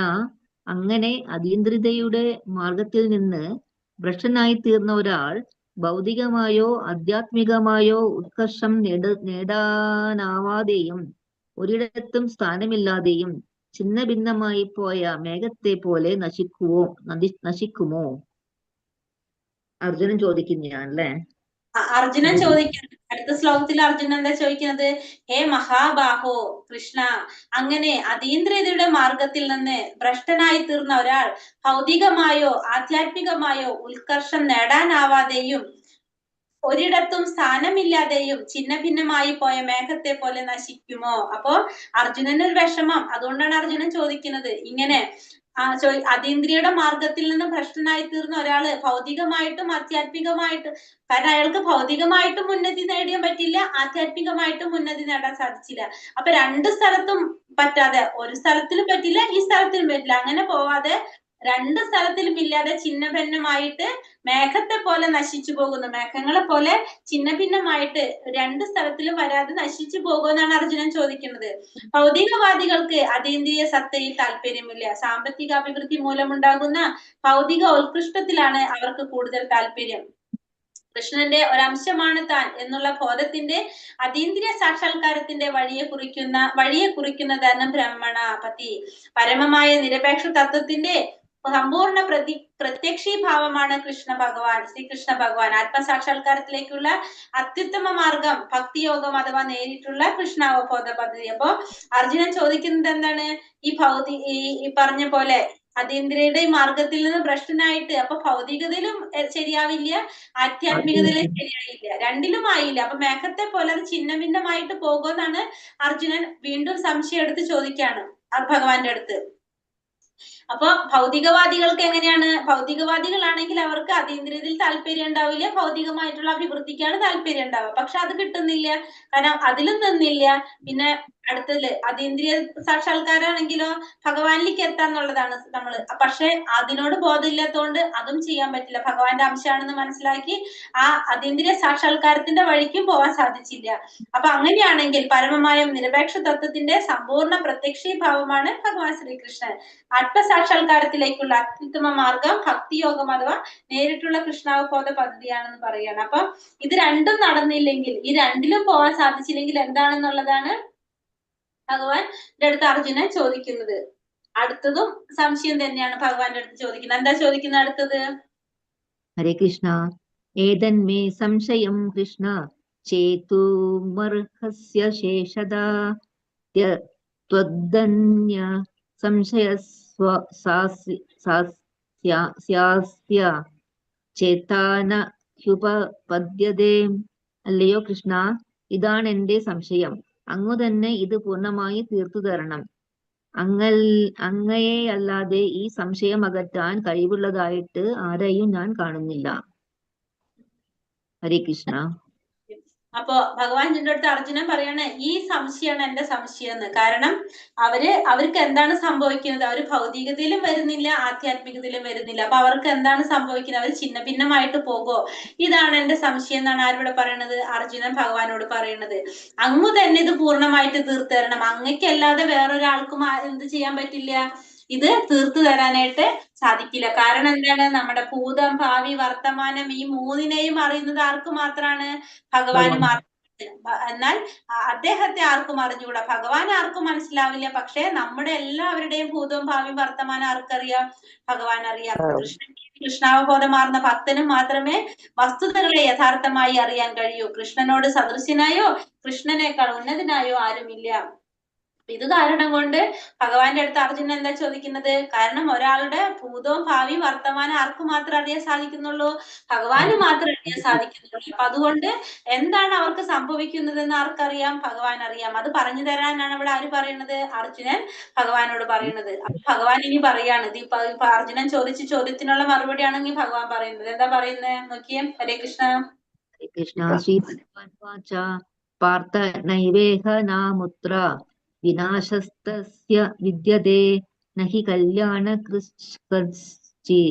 അങ്ങനെ അതീന്ദ്രിയതയുടെ മാർഗത്തിൽ നിന്ന് ഭ്രഷ്ടനായി തീർന്ന ഒരാൾ ഭൗതികമായോ ആധ്യാത്മികമായോ ഉത്കർഷം നേടാനാവാതെയും ഒരിടത്തും സ്ഥാനമില്ലാതെയും ഛിന്ന ഭിന്നമായി പോയ മേഘത്തെ പോലെ നശിക്കുമോ? അർജുനൻ ചോദിക്കുന്നതാണല്ലേ. അർജുനൻ ചോദിക്കുന്നത് അടുത്ത ശ്ലോകത്തിൽ അർജുനൻ എന്താ ചോദിക്കുന്നത്? ഹേ മഹാബാഹോ കൃഷ്ണ, അങ്ങനെ അതീന്ദ്രിയതയുടെ മാർഗത്തിൽ നിന്ന് ഭ്രഷ്ടനായി തീർന്ന ഒരാൾ ഭൗതികമായോ ആധ്യാത്മികമായോ ഉത്കർഷം നേടാനാവാതെയും ഒരിടത്തും സ്ഥാനമില്ലാതെയും ഛിന്ന ഭിന്നമായി പോയ മേഘത്തെ പോലെ നശിക്കുമോ? അപ്പോ അർജുനന് ഒരു വിഷമം, അതുകൊണ്ടാണ് അർജുനൻ ചോദിക്കുന്നത്. ഇങ്ങനെ അതീന്ദ്രിയയുടെ മാർഗത്തിൽ നിന്ന് ഭ്രഷ്ടനായി തീർന്ന ഒരാള് ഭൗതികമായിട്ടും ആധ്യാത്മികമായിട്ടും, കാരണം അയാൾക്ക് ഭൗതികമായിട്ടും ഉന്നതി നേടാൻ പറ്റില്ല, ആധ്യാത്മികമായിട്ടും ഉന്നതി നേടാൻ സാധിച്ചില്ല. അപ്പൊ രണ്ട് സ്ഥലത്തും പറ്റാതെ, ഒരു സ്ഥലത്തിലും പറ്റില്ല, ഈ സ്ഥലത്തിലും പറ്റില്ല, അങ്ങനെ പോവാതെ രണ്ട് സ്ഥലത്തിലും ഇല്ലാതെ ഛിന്ന ഭിന്നമായിട്ട് മേഘത്തെ പോലെ നശിച്ചു പോകുന്നു, മേഘങ്ങളെ പോലെ ഛിന്ന ഭിന്നമായിട്ട് രണ്ട് സ്ഥലത്തിലും വരാതെ നശിച്ചു പോകുമെന്നാണ് അർജുനൻ ചോദിക്കുന്നത്. ഭൗതികവാദികൾക്ക് അതീന്ദ്രിയ സത്തയിൽ താല്പര്യമില്ല. സാമ്പത്തിക അഭിവൃദ്ധി മൂലമുണ്ടാകുന്ന ഭൗതിക ഉത്കൃഷ്ടത്തിലാണ് അവർക്ക് കൂടുതൽ താല്പര്യം. കൃഷ്ണന്റെ ഒരംശമാണ് താൻ എന്നുള്ള ബോധത്തിന്റെ അതീന്ദ്രിയ സാക്ഷാത്കാരത്തിന്റെ വഴിയെ കുറിക്കുന്നതാണ് ബ്രഹ്മണപതി. പരമമായ നിരപേക്ഷ തത്വത്തിന്റെ സമ്പൂർണ്ണ പ്രത്യക്ഷീഭാവമാണ് ശ്രീകൃഷ്ണ ഭഗവാൻ. ആത്മസാക്ഷാത്കാരത്തിലേക്കുള്ള അത്യുത്തമ മാർഗം ഭക്തിയോഗം അഥവാ നേരിട്ടുള്ള കൃഷ്ണാവബോധ പദ്ധതി. അപ്പോ അർജുനൻ ചോദിക്കുന്നത് എന്താണ്? ഈ പറഞ്ഞ പോലെ അതീന്ദ്രിയയുടെ മാർഗത്തിൽ നിന്ന് ഭ്രഷ്ടനായിട്ട്, അപ്പൊ ഭൗതികതയിലും ശരിയാവില്ല, ആധ്യാത്മികതയിലും ശരിയായില്ല, രണ്ടിലും ആയില്ല. അപ്പൊ മേഘത്തെ പോലെ അത് ഛിന്ന ഭിന്നമായിട്ട് പോകുമെന്നാണ് അർജുനൻ വീണ്ടും സംശയം എടുത്ത് ചോദിക്കാണ് ഭഗവാന്റെ അടുത്ത്. അപ്പൊ ഭൗതികവാദികൾക്ക് എങ്ങനെയാണ്? ഭൗതികവാദികളാണെങ്കിൽ അവർക്ക് അതീന്ദ്രിയത്തിൽ താല്പര്യം ഉണ്ടാവില്ല, ഭൗതികമായിട്ടുള്ള അഭിവൃദ്ധിക്കാണ് താല്പര്യം ഉണ്ടാവുക. പക്ഷെ അത് കിട്ടുന്നില്ല, കാരണം അതിലും നിന്നില്ല. പിന്നെ അടുത്തത് അതീന്ദ്രിയ സാക്ഷാത്കാരാണെങ്കിലോ ഭഗവാനിലേക്ക് എത്താന്നുള്ളതാണ് നമ്മള്. പക്ഷെ അതിനോട് ബോധമില്ലാത്തതുകൊണ്ട് അതും ചെയ്യാൻ പറ്റില്ല. ഭഗവാന്റെ അംശമാണെന്ന് മനസ്സിലാക്കി ആ അതീന്ദ്രിയ സാക്ഷാത്കാരത്തിന്റെ വഴിക്കും പോവാൻ സാധിച്ചില്ല. അപ്പൊ അങ്ങനെയാണെങ്കിൽ പരമമായ നിരപേക്ഷ തത്വത്തിന്റെ സമ്പൂർണ്ണ പ്രത്യക്ഷീഭാവമാണ് ഭഗവാൻ ശ്രീകൃഷ്ണൻ. ആത്മസാക്ഷാത്കാരത്തിലേക്കുള്ള അത്യുത്തമ മാർഗം ഭക്തിയോഗം അഥവാ നേരിട്ടുള്ള കൃഷ്ണാവബോധ പദ്ധതിയാണെന്ന് പറയാണ്. അപ്പൊ ഇത് രണ്ടും നടന്നില്ലെങ്കിൽ, ഈ രണ്ടിലും പോവാൻ സാധിച്ചില്ലെങ്കിൽ എന്താണെന്നുള്ളതാണ് ഭഗവാന്റെ അടുത്ത് അർജുനൻ ചോദിക്കുന്നത്. അടുത്തതും സംശയം തന്നെയാണ് ഭഗവാന്റെ അടുത്ത് ചോദിക്കുന്നത്. എന്താ ചോദിക്കുന്നത് അടുത്തത്? ഹരേ കൃഷ്ണ. ഏതന്മേ സംശയം കൃഷ്ണ ചേതുമർഹസ്യ ശേഷദാ ത്വദന്യ സംശയസ്യാസ്യ ചേതാന ഹ്യുപപദ്യതേ. അല്ലയോ കൃഷ്ണ, ഇതാണ് എന്റെ സംശയം. അങ്ങു തന്നെ ഇത് പൂർണ്ണമായി തീർത്തു തരണം. അങ്ങയെയല്ലാതെ ഈ സംശയം അകറ്റാൻ കഴിവുള്ളതായിട്ട് ആരെയും ഞാൻ കാണുന്നില്ല. ഹരേ കൃഷ്ണ. അപ്പോ ഭഗവാന്റെ അടുത്ത് അർജുനൻ പറയാണ്, ഈ സംശയമാണ് എന്റെ സംശയം എന്ന്. കാരണം അവർക്ക് എന്താണ് സംഭവിക്കുന്നത്? അവർ ഭൗതികതയിലും വരുന്നില്ല, ആധ്യാത്മികതയിലും വരുന്നില്ല. അപ്പൊ അവർക്ക് എന്താണ് സംഭവിക്കുന്നത്? അവർ ഛിന്ന ഭിന്നമായിട്ട് പോകോ? ഇതാണ് എന്റെ സംശയം എന്നാണ് ആരോട് പറയണത്? അർജുനൻ ഭഗവാനോട് പറയണത്. അങ്ങ് തന്നെ ഇത് പൂർണ്ണമായിട്ട് തീർത്തു തരണം. അങ്ങയ്ക്കല്ലാതെ വേറൊരാൾക്കും എന്ത് ചെയ്യാൻ പറ്റില്ല, ഇത് തീർത്തു തരാനായിട്ട് സാധിക്കില്ല. കാരണം എന്താണ്? നമ്മുടെ ഭൂതം, ഭാവി, വർത്തമാനം ഈ മൂന്നിനെയും അറിയുന്നത് ആർക്ക് മാത്രമാണ്? ഭഗവാന് മാത്രം. എന്നാൽ അദ്ദേഹത്തെ ആർക്കും അറിഞ്ഞുകൂടാ. ഭഗവാൻ ആർക്കും മനസ്സിലാവില്ല. പക്ഷെ നമ്മുടെ എല്ലാവരുടെയും ഭൂതവും ഭാവിയും വർത്തമാനം ആർക്കറിയാം? ഭഗവാൻ അറിയാം. കൃഷ്ണാവബോധമാർന്ന ഭക്തനും മാത്രമേ വസ്തുതകളെ യഥാർത്ഥമായി അറിയാൻ കഴിയൂ. കൃഷ്ണനോട് സദൃശ്യനായോ കൃഷ്ണനേക്കാൾ ഉന്നതനായോ ആരുമില്ല. ഇത് കാരണം കൊണ്ട് ഭഗവാന്റെ അടുത്ത് അർജുനൻ എന്താ ചോദിക്കുന്നത്? കാരണം ഒരാളുടെ ഭൂതവും ഭാവിയും വർത്തമാനം ആർക്ക് മാത്രം അറിയാൻ സാധിക്കുന്നുള്ളൂ? ഭഗവാന് മാത്രം അറിയാൻ സാധിക്കുന്നുള്ളൂ. അപ്പൊ അതുകൊണ്ട് എന്താണ് അവർക്ക് സംഭവിക്കുന്നതെന്ന് ആർക്കറിയാം? ഭഗവാൻ അറിയാം. അത് പറഞ്ഞു തരാനാണ് ഇവിടെ ആര് പറയുന്നത്? അർജുനൻ ഭഗവാനോട് പറയുന്നത്. അപ്പൊ ഭഗവാൻ ഇനി പറയാണ്, ഇത് ഇപ്പൊ അർജുനൻ ചോദിച്ച ചോദ്യത്തിനുള്ള മറുപടിയാണെങ്കിൽ ഭഗവാൻ പറയുന്നത് എന്താ പറയുന്നത് നോക്കിയേ. ഹരേ കൃഷ്ണ. ഹരേ കൃഷ്ണ. ശ്രീ പാർത്ഥ നൈവേഹ നാമുത്ര വിനാശസ്തസ്യ വിദ്യതേ നഹി കല്യാണ കൃശ്ചിത്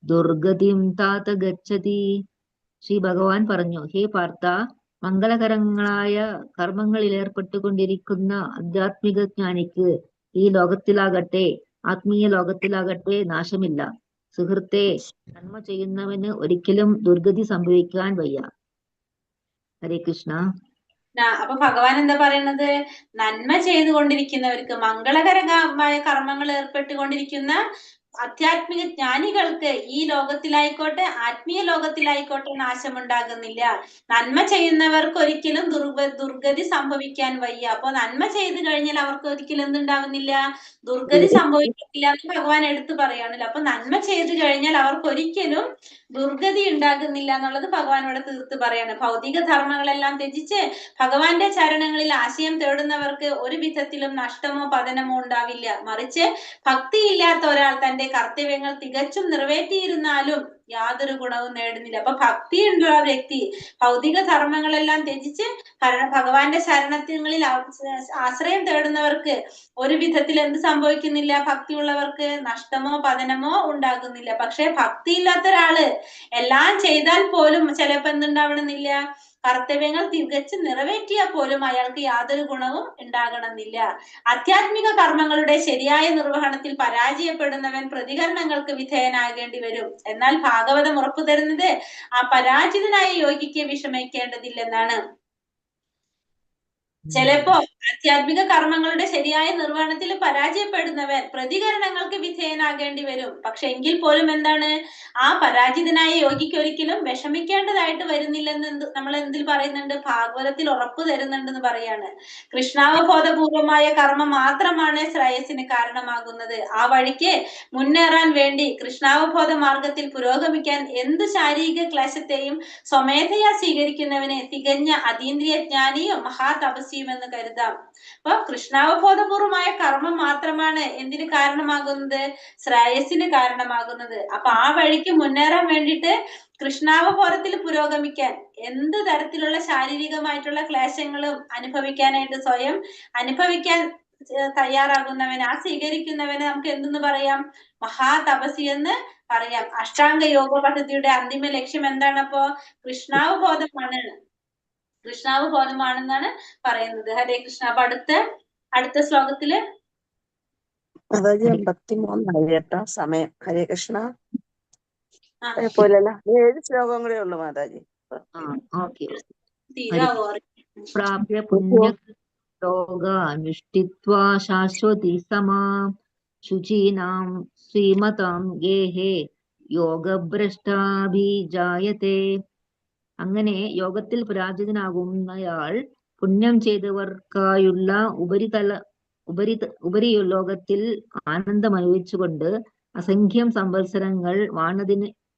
ദുർഗതിം താത ഗച്ഛതി. ശ്രീ ഭഗവാൻ പറഞ്ഞു, ഹേ പാർത്ഥ, മംഗളകരങ്ങളായ കർമ്മങ്ങളിൽ ഏർപ്പെട്ടുകൊണ്ടിരിക്കുന്ന ആധ്യാത്മിക ജ്ഞാനിക്ക് ഈ ലോകത്തിലാകട്ടെ ആത്മീയ ലോകത്തിലാകട്ടെ നാശമില്ല. സുഹൃത്തെ, നന്മ ചെയ്യുന്നവന് ഒരിക്കലും ദുർഗതി സംഭവിക്കാൻ വയ്യ. ഹരേ കൃഷ്ണ. അപ്പൊ ഭഗവാൻ എന്താ പറയുന്നത്? നന്മ ചെയ്തുകൊണ്ടിരിക്കുന്നവർക്ക്, മംഗളകരമായ കർമ്മങ്ങൾ ഏർപ്പെട്ടുകൊണ്ടിരിക്കുന്ന ആധ്യാത്മിക ജ്ഞാനികൾക്ക് ഈ ലോകത്തിലായിക്കോട്ടെ ആത്മീയ ലോകത്തിലായിക്കോട്ടെ നാശമുണ്ടാകുന്നില്ല. നന്മ ചെയ്യുന്നവർക്ക് ഒരിക്കലും ദുർഗതി സംഭവിക്കാൻ വയ്യ. അപ്പൊ നന്മ ചെയ്തു കഴിഞ്ഞാൽ അവർക്ക് ഒരിക്കലും എന്തുണ്ടാകുന്നില്ല? ദുർഗതി സംഭവിക്കുന്നില്ല എന്ന് ഭഗവാൻ എടുത്തു പറയാണല്ലോ. അപ്പൊ നന്മ ചെയ്തു കഴിഞ്ഞാൽ അവർക്ക് ഒരിക്കലും ദുർഗതി ഉണ്ടാകുന്നില്ല എന്നുള്ളത് ഭഗവാനോട് തീർത്ത് പറയാണ്. ഭൗതിക ധർമ്മങ്ങളെല്ലാം ത്യജിച്ച് ഭഗവാന്റെ ചരണങ്ങളിൽ ആശയം തേടുന്നവർക്ക് ഒരു വിധത്തിലും നഷ്ടമോ പതനമോ ഉണ്ടാവില്ല. മറിച്ച് ഭക്തിയില്ലാത്ത ഒരാൾ തന്റെ കർത്തവ്യങ്ങൾ തികച്ചും നിറവേറ്റിയിരുന്നാലും യാതൊരു ഗുണവും നേടുന്നില്ല. അപ്പൊ ഭക്തിയുള്ള വ്യക്തി ഭൗതിക ധർമ്മങ്ങളെല്ലാം ത്യജിച്ച് ഭഗവാന്റെ ശരണങ്ങളിൽ ആശ്രയം തേടുന്നവർക്ക് ഒരു വിധത്തിൽ എന്ത് സംഭവിക്കുന്നില്ല? ഭക്തിയുള്ളവർക്ക് നഷ്ടമോ പതനമോ ഉണ്ടാകുന്നില്ല. പക്ഷെ ഭക്തിയില്ലാത്ത ഒരാള് എല്ലാം ചെയ്താൽ പോലും ചിലപ്പോ എന്തുണ്ടാവണമെന്നില്ല, കർത്തവ്യങ്ങൾ തികച്ച് നിറവേറ്റിയാൽ പോലും അയാൾക്ക് യാതൊരു ഗുണവും ഉണ്ടാകണമെന്നില്ല. ആധ്യാത്മിക കർമ്മങ്ങളുടെ ശരിയായ നിർവഹണത്തിൽ പരാജയപ്പെടുന്നവൻ പ്രതികരണങ്ങൾക്ക് വിധേയനാകേണ്ടി വരും. എന്നാൽ ഭാഗവതം ഉറപ്പു തരുന്നത് ആ പരാജിതനായ യോഗിക്ക് വിഷമിക്കേണ്ടതില്ലെന്നാണ്. ചിലപ്പോ ആധ്യാത്മിക കർമ്മങ്ങളുടെ ശരിയായ നിർവഹണത്തിൽ പരാജയപ്പെടുന്നവർ പ്രതികരണങ്ങൾക്ക് വിധേയനാകേണ്ടി വരും. പക്ഷെ എങ്കിൽ പോലും എന്താണ്, ആ പരാജിതനായ യോഗിക്ക് ഒരിക്കലും വിഷമിക്കേണ്ടതായിട്ട് വരുന്നില്ലെന്ന് നമ്മൾ എന്തിൽ പറയുന്നുണ്ട്, ഭാഗവതത്തിൽ ഉറപ്പു തരുന്നുണ്ടെന്ന് പറയാണ്. കൃഷ്ണാവബോധപൂർവമായ കർമ്മം മാത്രമാണ് ശ്രേയസിന് കാരണമാകുന്നത്. ആ വഴിക്ക് മുന്നേറാൻ വേണ്ടി കൃഷ്ണാവബോധ മാർഗത്തിൽ പുരോഗമിക്കാൻ എന്ത് ശാരീരിക ക്ലേശത്തെയും സ്വമേധയാ സ്വീകരിക്കുന്നവനെ തികഞ്ഞ അതീന്ദ്രിയ ജ്ഞാനിയും മഹാതപസ്യം എന്ന് കരുതാം. അപ്പൊ കൃഷ്ണാവബോധപൂർവമായ കർമ്മം മാത്രമാണ് എന്തിന് കാരണമാകുന്നത്, ശ്രേയസിന് കാരണമാകുന്നത്. അപ്പൊ ആ വഴിക്ക് മുന്നേറാൻ വേണ്ടിയിട്ട് കൃഷ്ണാവബോധത്തിൽ പുരോഗമിക്കാൻ എന്ത് തരത്തിലുള്ള ശാരീരികമായിട്ടുള്ള ക്ലേശങ്ങളും അനുഭവിക്കാനായിട്ട് സ്വയം അനുഭവിക്കാൻ തയ്യാറാകുന്നവനെ, ആ സ്വീകരിക്കുന്നവനെ നമുക്ക് എന്തെന്ന് പറയാം, മഹാതപസി എന്ന് പറയാം. അഷ്ടാംഗ യോഗ പദ്ധതിയുടെ അന്തിമ ലക്ഷ്യം എന്താണ്? അപ്പോ കൃഷ്ണാവബോധമാണ്, കൃഷ്ണാവബോധമാണെന്നാണ് പറയുന്നത്. ഹരേ കൃഷ്ണ. അപ്പൊ അടുത്ത ശ്ലോകത്തില് മാതാജി 53 കേട്ടോ സമയം. ഹരേ കൃഷ്ണ. കുഴപ്പമില്ലല്ലോ, 7 ശ്ലോകം കൂടെ ഉള്ളു മാതാജി. തീരാവോ? പ്രാപ്യ പുണ്യ യോഗാനുഷ്ഠിത്വാ ശാശ്വതി സമാ ശുചീനാം ശ്രീമതാം ഗേഹേ യോഗഭ്രഷ്ടാഭിജായത്തെ. അങ്ങനെ യോഗത്തിൽ പരാജിതനാകുന്നയാൾ പുണ്യം ചെയ്തവർക്കായുള്ള ഉപരിലോകത്തിൽ ആനന്ദം അനുഭവിച്ചുകൊണ്ട് അസംഖ്യം സംവത്സരങ്ങൾ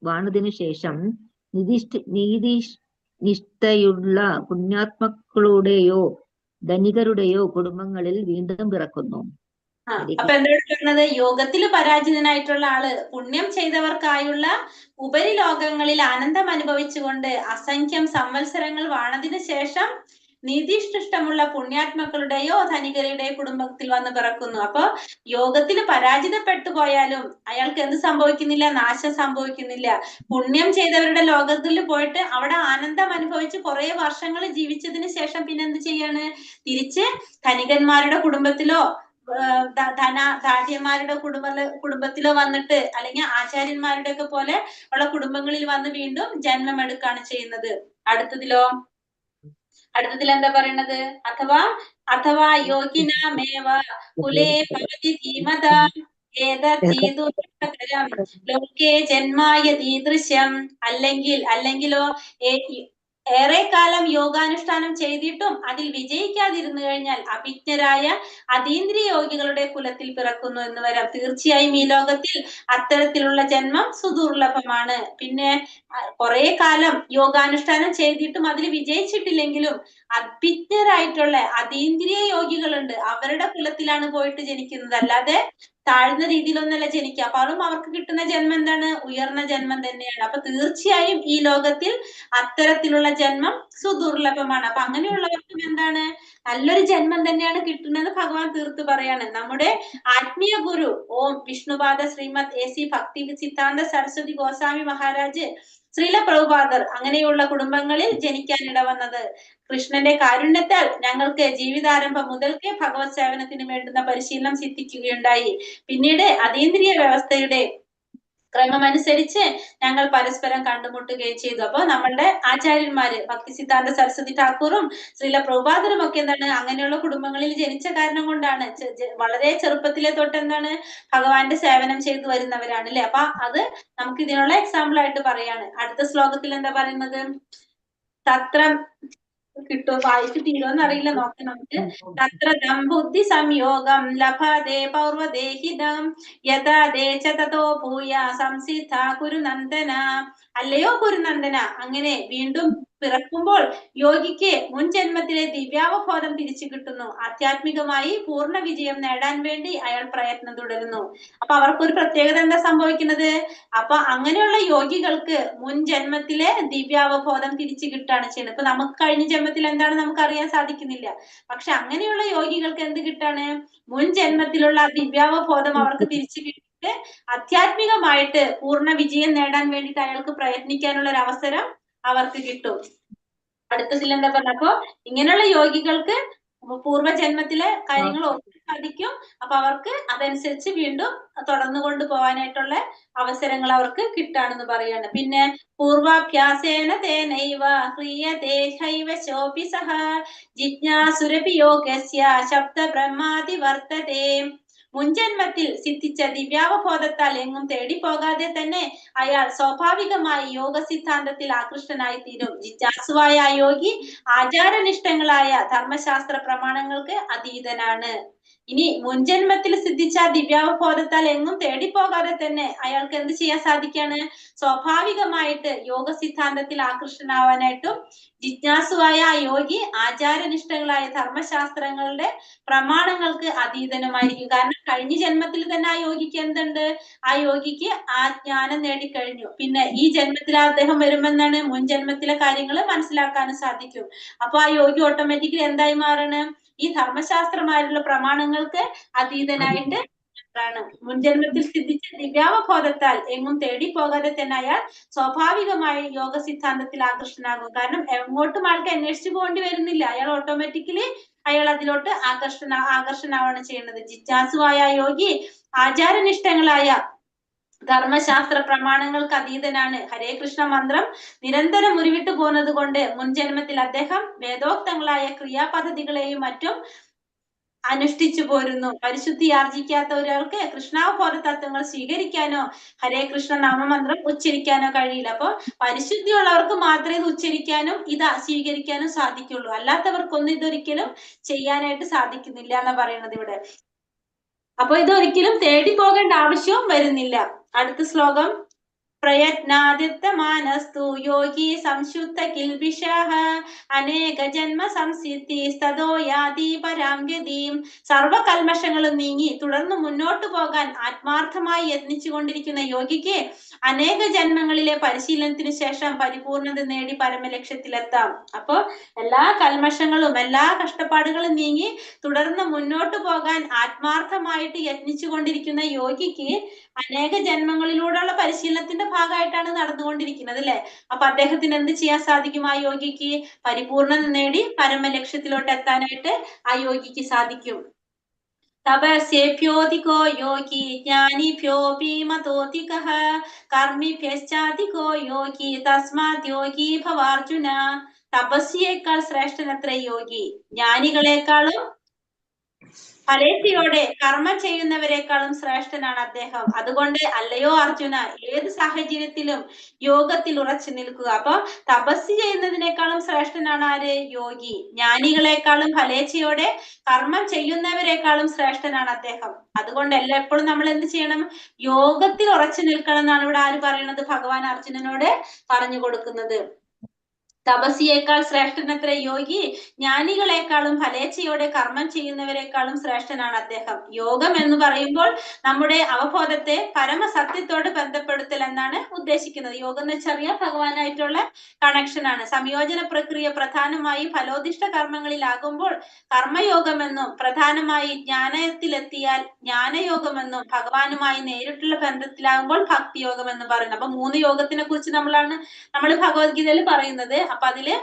വാണതിനു ശേഷം നിഷ്ഠയുള്ള പുണ്യാത്മാക്കളുടെയോ ധനികരുടെയോ കുടുംബങ്ങളിൽ വീണ്ടും പിറക്കുന്നു. അപ്പൊ എന്താണ് പറയുന്നത്, യോഗത്തിൽ പരാജിതനായിട്ടുള്ള ആള് പുണ്യം ചെയ്തവർക്കായുള്ള ഉപരിലോകങ്ങളിൽ ആനന്ദം അനുഭവിച്ചുകൊണ്ട് അസംഖ്യം സംവത്സരങ്ങൾ വാണതിനു ശേഷം നീതിഷ്ഠിഷ്ടമുള്ള പുണ്യാത്മാക്കളുടെയോ ധനികരുടെയോ കുടുംബത്തിൽ വന്ന് പിറക്കുന്നു. അപ്പൊ യോഗത്തിൽ പരാജിതപ്പെട്ടു പോയാലും അയാൾക്ക് എന്ത് സംഭവിക്കുന്നില്ല, നാശം സംഭവിക്കുന്നില്ല. പുണ്യം ചെയ്തവരുടെ ലോകത്തിൽ പോയിട്ട് അവിടെ ആനന്ദം അനുഭവിച്ച് കുറെ വർഷങ്ങൾ ജീവിച്ചതിന് ശേഷം പിന്നെ എന്ത് ചെയ്യാണ്, തിരിച്ച് ധനികന്മാരുടെ കുടുംബത്തിലോ ധാന്യന്മാരുടെ കുടുംബത്തിലോ വന്നിട്ട്, അല്ലെങ്കിൽ ആചാര്യന്മാരുടെ ഒക്കെ പോലെ ഉള്ള കുടുംബങ്ങളിൽ വന്ന് വീണ്ടും ജന്മം എടുക്കുകയാണ് ചെയ്യുന്നത്. അടുത്തതിൽ എന്താ പറയണത്, അഥവാ യോഗിനാമേവ കുലേ ഭവതി ധീമതാം ഏതീതുരം ലോകേ ജന്മായ ദീദൃശ്യം. അല്ലെങ്കിലോ ഏറെക്കാലം യോഗാനുഷ്ഠാനം ചെയ്തിട്ടും അതിൽ വിജയിക്കാതിരുന്നു കഴിഞ്ഞാൽ അഭിജ്ഞരായ അതീന്ദ്രിയ യോഗികളുടെ കുലത്തിൽ പിറക്കുന്നു എന്ന് വരാം. തീർച്ചയായും ഈ ലോകത്തിൽ അത്തരത്തിലുള്ള ജന്മം സുദുർലഭമാണ്. പിന്നെ കുറെ കാലം യോഗാനുഷ്ഠാനം ചെയ്തിട്ടും അതിൽ വിജയിച്ചിട്ടില്ലെങ്കിലും അഭിജ്ഞരായിട്ടുള്ള അതീന്ദ്രിയ യോഗികളുണ്ട്, അവരുടെ കുലത്തിലാണ് പോയിട്ട് ജനിക്കുന്നത്, അല്ലാതെ താഴ്ന്ന രീതിയിലൊന്നല്ല ജനിക്കുക. അപ്പൊ അവർക്ക് കിട്ടുന്ന ജന്മം എന്താണ്, ഉയർന്ന ജന്മം തന്നെയാണ്. അപ്പൊ തീർച്ചയായും ഈ ലോകത്തിൽ അത്തരത്തിലുള്ള ജന്മം സുദുർലഭമാണ്. അപ്പൊ അങ്ങനെയുള്ളവർക്കും എന്താണ്, നല്ലൊരു ജന്മം തന്നെയാണ് കിട്ടുന്നത് ഭഗവാൻ തീർത്ത് പറയാണ്. നമ്മുടെ ആത്മീയ ഗുരു ഓം വിഷ്ണുപാദ ശ്രീമദ് AC ഭക്തി സിദ്ധാന്ത സരസ്വതി ഗോസ്വാമി മഹാരാജ്, ശ്രീല പ്രഭുപാദർ അങ്ങനെയുള്ള കുടുംബങ്ങളിൽ ജനിക്കാൻ ഇടവന്നത് കൃഷ്ണന്റെ കാരുണ്യത്താൽ ഞങ്ങൾക്ക് ജീവിതാരംഭം മുതൽക്കേ ഭഗവത് സേവനത്തിന് വേണ്ടുന്ന പരിശീലനം സിദ്ധിക്കുകയുണ്ടായി. പിന്നീട് അതീന്ദ്രിയ വ്യവസ്ഥയുടെ ക്രമമനുസരിച്ച് ഞങ്ങൾ പരസ്പരം കണ്ടുമുട്ടുകയും ചെയ്തു. അപ്പൊ നമ്മളുടെ ആചാര്യന്മാര് ഭക്തി സിദ്ധാന്ത സരസ്വതി ഠാക്കൂറും ശ്രീല പ്രഭുപാദരും ഒക്കെ എന്താണ്, അങ്ങനെയുള്ള കുടുംബങ്ങളിൽ ജനിച്ച കാരണം കൊണ്ടാണ് വളരെ ചെറുപ്പത്തിലെ തൊട്ട് എന്താണ് ഭഗവാന്റെ സേവനം ചെയ്തു വരുന്നവരാണ് അല്ലെ. അപ്പൊ അത് നമുക്ക് ഇതിനുള്ള എക്സാമ്പിൾ ആയിട്ട് പറയാണ്. അടുത്ത ശ്ലോകത്തിൽ എന്താ പറയുന്നത്, തത്ര കിട്ടോ, വായിച്ച് തീരുമെന്ന് അറിയില്ല, നോക്കാം നമുക്ക്. തത്ര ബുദ്ധി സംയോഗം ലഭതേ പൗർവദേഹിതം യഥാ ദേശ തതോ ഭൂയ സംസിദ്ധ കുരുനന്ദന. അല്ലയോ കുരുനന്ദന, അങ്ങനെ വീണ്ടും പിറക്കുമ്പോൾ യോഗിക്ക് മുൻ ജന്മത്തിലെ ദിവ്യാവബോധം തിരിച്ചു കിട്ടുന്നു. ആധ്യാത്മികമായി പൂർണ്ണ വിജയം നേടാൻ വേണ്ടി അയാൾ പ്രയത്നം തുടരുന്നു. അപ്പൊ അവർക്കൊരു പ്രത്യേകത എന്താ സംഭവിക്കുന്നത്, അപ്പൊ അങ്ങനെയുള്ള യോഗികൾക്ക് മുൻ ജന്മത്തിലെ ദിവ്യാവബോധം തിരിച്ചു കിട്ടാണ് ചെയ്യുന്നത്. ഇപ്പൊ നമുക്ക് കഴിഞ്ഞ ജന്മത്തിൽ എന്താണ് നമുക്ക് അറിയാൻ സാധിക്കുന്നില്ല, പക്ഷെ അങ്ങനെയുള്ള യോഗികൾക്ക് എന്ത് കിട്ടാണ്, മുൻ ജന്മത്തിലുള്ള ദിവ്യാവബോധം അവർക്ക് തിരിച്ചു കിട്ടിയിട്ട് ആധ്യാത്മികമായിട്ട് പൂർണ്ണ വിജയം നേടാൻ വേണ്ടിയിട്ട് അയാൾക്ക് പ്രയത്നിക്കാനുള്ള ഒരു അവസരം അവർക്ക് കിട്ടും. അടുത്തതിൽ എന്താ പറഞ്ഞപ്പോ ഇങ്ങനെയുള്ള യോഗികൾക്ക് അപ്പൊ പൂർവ്വജന്മത്തിലെ കാര്യങ്ങൾ ഓർക്കാൻ സാധിക്കും. അപ്പൊ അവർക്ക് അതനുസരിച്ച് വീണ്ടും തുടർന്നു കൊണ്ട് പോകാനായിട്ടുള്ള അവസരങ്ങൾ അവർക്ക് കിട്ടാണെന്ന് പറയാണ്. പിന്നെ പൂർവാഭ്യാസേന തേനൈവ ഹ്രിയതേ ഹൈവ ശോപി സഹ ജിജ്ഞാസുരപി യോഗസ്യ ശബ്ദ ബ്രഹ്മാതി വർത്തതേ. മുൻജന്മത്തിൽ സിദ്ധിച്ച ദിവ്യാവബോധത്താൽ എങ്ങും തേടിപ്പോകാതെ തന്നെ അയാൾ സ്വാഭാവികമായി യോഗ സിദ്ധാന്തത്തിൽ ആകൃഷ്ടനായി തീരും. ജിജ്ഞാസുവായ ആ യോഗി ആചാരനിഷ്ഠങ്ങളായ ധർമ്മശാസ്ത്ര പ്രമാണങ്ങൾക്ക് അതീതനാണ്. ഇനി മുൻജന്മത്തിൽ സിദ്ധിച്ച ദിവ്യാവബോധത്താൽ എങ്ങും തേടിപ്പോകാതെ തന്നെ അയാൾക്ക് എന്ത് ചെയ്യാൻ സാധിക്കാണ്? സ്വാഭാവികമായിട്ട് യോഗ സിദ്ധാന്തത്തിൽ ആകൃഷ്ടനാവാനായിട്ടും ജിജ്ഞാസുവായ ആ യോഗി ആചാരനിഷ്ഠങ്ങളായ ധർമ്മശാസ്ത്രങ്ങളുടെ പ്രമാണങ്ങൾക്ക് അതീതനുമായിരിക്കും. കാരണം കഴിഞ്ഞ ജന്മത്തിൽ തന്നെ ആ യോഗിക്ക് എന്തുണ്ട്? ആ യോഗിക്ക് ആ ജ്ഞാനം നേടിക്കഴിഞ്ഞു. പിന്നെ ഈ ജന്മത്തിൽ അദ്ദേഹം വരുമെന്നാണ് മുൻ ജന്മത്തിലെ കാര്യങ്ങൾ മനസ്സിലാക്കാനും സാധിക്കും. അപ്പൊ ആ യോഗി ഓട്ടോമാറ്റിക്കലി എന്തായി മാറണം? ഈ ധർമ്മശാസ്ത്രമായിട്ടുള്ള പ്രമാണങ്ങൾക്ക് അതീതനായിട്ട് ാണ്. മുൻജന്മത്തിൽ സിദ്ധിച്ച ദിവ്യാവബോധത്താൽ എങ്ങും തേടി പോകാതെ തന്നെ അയാൾ സ്വാഭാവികമായി യോഗ സിദ്ധാന്തത്തിൽ ആകർഷണനാകും. കാരണം എങ്ങോട്ടും ആൾക്ക് അന്വേഷിച്ചു പോകേണ്ടി വരുന്നില്ല. അയാൾ ഓട്ടോമാറ്റിക്കലി അയാൾ അതിലോട്ട് ആകർഷണാവാണ് ചെയ്യുന്നത്. ജിജ്ഞാസുവായ യോഗി ആചാരനിഷ്ഠങ്ങളായ ധർമ്മശാസ്ത്ര പ്രമാണങ്ങൾക്ക് അതീതനാണ്. ഹരേ കൃഷ്ണ മന്ത്രം നിരന്തരം ഉരുവിട്ടു പോകുന്നത് കൊണ്ട് മുൻജന്മത്തിൽ അദ്ദേഹം വേദോക്തങ്ങളായ ക്രിയാപദ്ധതികളെയും മറ്റും അനുഷ്ഠിച്ചു പോരുന്നു. പരിശുദ്ധി ആർജിക്കാത്ത ഒരാൾക്ക് കൃഷ്ണാവബോധ തത്വങ്ങൾ സ്വീകരിക്കാനോ ഹരേ കൃഷ്ണ നാമമന്ത്രം ഉച്ചരിക്കാനോ കഴിയില്ല. അപ്പൊ പരിശുദ്ധിയുള്ളവർക്ക് മാത്രമേ ഇത് ഉച്ചരിക്കാനും ഇത് സ്വീകരിക്കാനും സാധിക്കുള്ളൂ. അല്ലാത്തവർക്കൊന്നും ഇതൊരിക്കലും ചെയ്യാനായിട്ട് സാധിക്കുന്നില്ല എന്നാ പറയുന്നത് ഇവിടെ. അപ്പൊ ഇതൊരിക്കലും തേടി പോകേണ്ട ആവശ്യവും വരുന്നില്ല. അടുത്ത ശ്ലോകം. പ്രയത്നാദിത്തമാനസ്തു യോഗി സംശുദ്ധ കിൽബിഷഃ അനേക ജന്മ സംസിദ്ധി സ്തതോ യാതി പരാം ഗതിം. സർവകൽമഷങ്ങളും നീങ്ങി തുടർന്ന് മുന്നോട്ട് പോകാൻ ആത്മാർത്ഥമായി യത്നിച്ചുകൊണ്ടിരിക്കുന്ന യോഗിക്ക് അനേക ജന്മങ്ങളിലെ പരിശീലനത്തിന് ശേഷം പരിപൂർണത നേടി പരമലക്ഷ്യത്തിലെത്താം. അപ്പൊ എല്ലാ കൽമഷങ്ങളും എല്ലാ കഷ്ടപ്പാടുകളും നീങ്ങി തുടർന്ന് മുന്നോട്ട് പോകാൻ ആത്മാർത്ഥമായിട്ട് യത്നിച്ചു കൊണ്ടിരിക്കുന്ന യോഗിക്ക് അനേക ജന്മങ്ങളിലൂടെയുള്ള പരിശീലനത്തിന്റെ ഭാഗമായിട്ടാണ് നടന്നുകൊണ്ടിരിക്കുന്നത് അല്ലെ. അപ്പൊ അദ്ദേഹത്തിന് എന്ത് ചെയ്യാൻ സാധിക്കും? ആ യോഗിക്ക് പരിപൂർണത നേടി പരമലക്ഷ്യത്തിലോട്ട് എത്താനായിട്ട് ആ യോഗിക്ക് സാധിക്കും. തപസ്യേഭ്യോധികോ യോഗി ജ്ഞാനിഭ്യോപി മതോധികഃ കർമ്മിഭ്യശ്ചാധികോ യോഗി തസ്മാത് യോഗി ഭവാർജുന. തപസ്യേക്കാൾ ശ്രേഷ്ഠനത്ര യോഗി. ജ്ഞാനികളെക്കാളും ഫലേച്ഛയോടെ കർമ്മം ചെയ്യുന്നവരെക്കാളും ശ്രേഷ്ഠനാണ് അദ്ദേഹം. അതുകൊണ്ട് അല്ലയോ അർജുന, ഏത് സാഹചര്യത്തിലും യോഗത്തിൽ ഉറച്ചു നിൽക്കുക. അപ്പൊ തപസ് ചെയ്യുന്നതിനേക്കാളും ശ്രേഷ്ഠനാണ് ആര്? യോഗി. ജ്ഞാനികളെക്കാളും ഫലേച്ഛയോടെ കർമ്മം ചെയ്യുന്നവരെക്കാളും ശ്രേഷ്ഠനാണ് അദ്ദേഹം. അതുകൊണ്ട് എപ്പോഴും നമ്മൾ എന്ത് ചെയ്യണം? യോഗത്തിൽ ഉറച്ചു നിൽക്കണം എന്നാണ് ഇവിടെ ആര് പറയുന്നത്? ഭഗവാൻ അർജുനനോട് പറഞ്ഞു കൊടുക്കുന്നത്. തപസ്യേക്കാൾ ശ്രേഷ്ഠനത്ര യോഗി, ജ്ഞാനികളെക്കാളും ഫലേച്ഛയോടെ കർമ്മം ചെയ്യുന്നവരെക്കാളും ശ്രേഷ്ഠനാണ് അദ്ദേഹം. യോഗം എന്ന് പറയുമ്പോൾ നമ്മുടെ അവബോധത്തെ പരമസത്യത്തോട് ബന്ധപ്പെടുത്തൽ എന്നാണ് ഉദ്ദേശിക്കുന്നത്. യോഗം എന്ന് വെച്ചറിയാം ഭഗവാനായിട്ടുള്ള കണക്ഷൻ ആണ്. സംയോജന പ്രക്രിയ പ്രധാനമായി ഫലോദിഷ്ട കർമ്മങ്ങളിലാകുമ്പോൾ കർമ്മയോഗമെന്നും, പ്രധാനമായി ജ്ഞാനത്തിലെത്തിയാൽ ജ്ഞാനയോഗമെന്നും, ഭഗവാനുമായി നേരിട്ടുള്ള ബന്ധത്തിലാകുമ്പോൾ ഭക്തിയോഗം എന്ന് പറയുന്നത്. അപ്പൊ 3 യോഗത്തിനെ കുറിച്ച് നമ്മൾ ഭഗവത്ഗീതയിൽ പറയുന്നത്. അപ്പൊ അതില്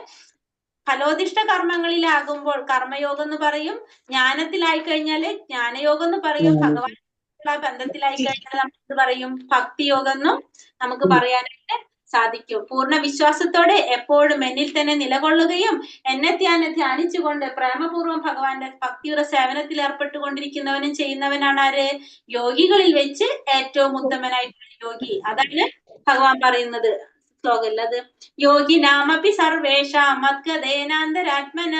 ഫലോദിഷ്ട കർമ്മങ്ങളിലാകുമ്പോൾ കർമ്മയോഗം എന്ന് പറയും, ജ്ഞാനത്തിലായി കഴിഞ്ഞാല് ജ്ഞാനയോഗം എന്ന് പറയും, ഭഗവാനുള്ള ബന്ധത്തിലായി കഴിഞ്ഞാൽ നമ്മൾ എന്ത് പറയും? ഭക്തിയോഗം എന്നും നമുക്ക് പറയാനായിട്ട് സാധിക്കും. പൂർണ്ണ വിശ്വാസത്തോടെ എപ്പോഴും എന്നിൽ തന്നെ നിലകൊള്ളുകയും എന്നെ ധ്യാനിച്ചുകൊണ്ട് പ്രേമപൂർവ്വം ഭഗവാന്റെ ഭക്തിയുടെ സേവനത്തിൽ ഏർപ്പെട്ടുകൊണ്ടിരിക്കുന്നവനും ചെയ്യുന്നവനാണ് ആര്? യോഗികളിൽ വെച്ച് ഏറ്റവും ഉത്തമനായിട്ടുള്ള യോഗി. അതാണ് ഭഗവാൻ പറയുന്നത് ശ്ലോകല്ലത്. യോഗി നാമപി സർവേഷാം മദ്ഗതേനാന്തരാത്മന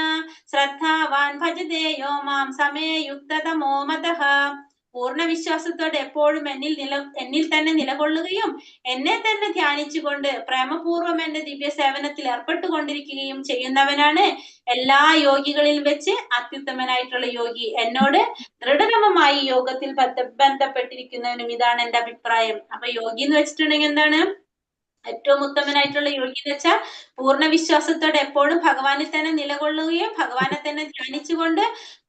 ശ്രദ്ധാവാൻ ഭജതേ യോ മാം സമേ യുക്തതമോ മതഃ. പൂർണ്ണ വിശ്വാസത്തോടെ എപ്പോഴും എന്നിൽ തന്നെ നിലകൊള്ളുകയും എന്നെ തന്നെ ധ്യാനിച്ചുകൊണ്ട് പ്രേമപൂർവ്വം എന്റെ ദിവ്യ സേവനത്തിൽ ഏർപ്പെട്ടുകൊണ്ടിരിക്കുകയും ചെയ്യുന്നവനാണ് എല്ലാ യോഗികളിൽ വെച്ച് അത്യുത്തമനായിട്ടുള്ള യോഗി. എന്നോട് ദൃഢതമമായി യോഗത്തിൽ ബന്ധപ്പെട്ടിരിക്കുന്നവനും ഇതാണ് എന്റെ അഭിപ്രായം. അപ്പൊ യോഗി എന്ന് വെച്ചിട്ടുണ്ടെങ്കിൽ എന്താണ്? ഏറ്റവും ഉത്തമനായിട്ടുള്ള യോഗി എന്ന് വെച്ചാൽ പൂർണ്ണ വിശ്വാസത്തോടെ എപ്പോഴും ഭഗവാനിൽ തന്നെ നിലകൊള്ളുകയും ഭഗവാനെ തന്നെ ധ്യാനിച്ചുകൊണ്ട്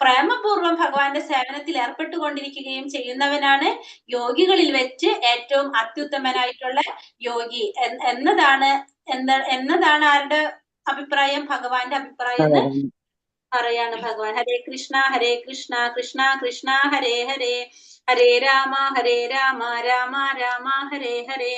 പ്രേമപൂർവ്വം ഭഗവാന്റെ സേവനത്തിൽ ഏർപ്പെട്ടുകൊണ്ടിരിക്കുകയും ചെയ്യുന്നവനാണ് യോഗികളിൽ വെച്ച് ഏറ്റവും അത്യുത്തമനായിട്ടുള്ള യോഗി എന്നതാണ് ആരുടെ അഭിപ്രായം? ഭഗവാന്റെ അഭിപ്രായം എന്ന് പറയാണ് ഭഗവാൻ. ഹരേ കൃഷ്ണ കൃഷ്ണ കൃഷ്ണ ഹരേ ഹരേ, ഹരേ രാമ രാമ രാമ ഹരേ ഹരേ.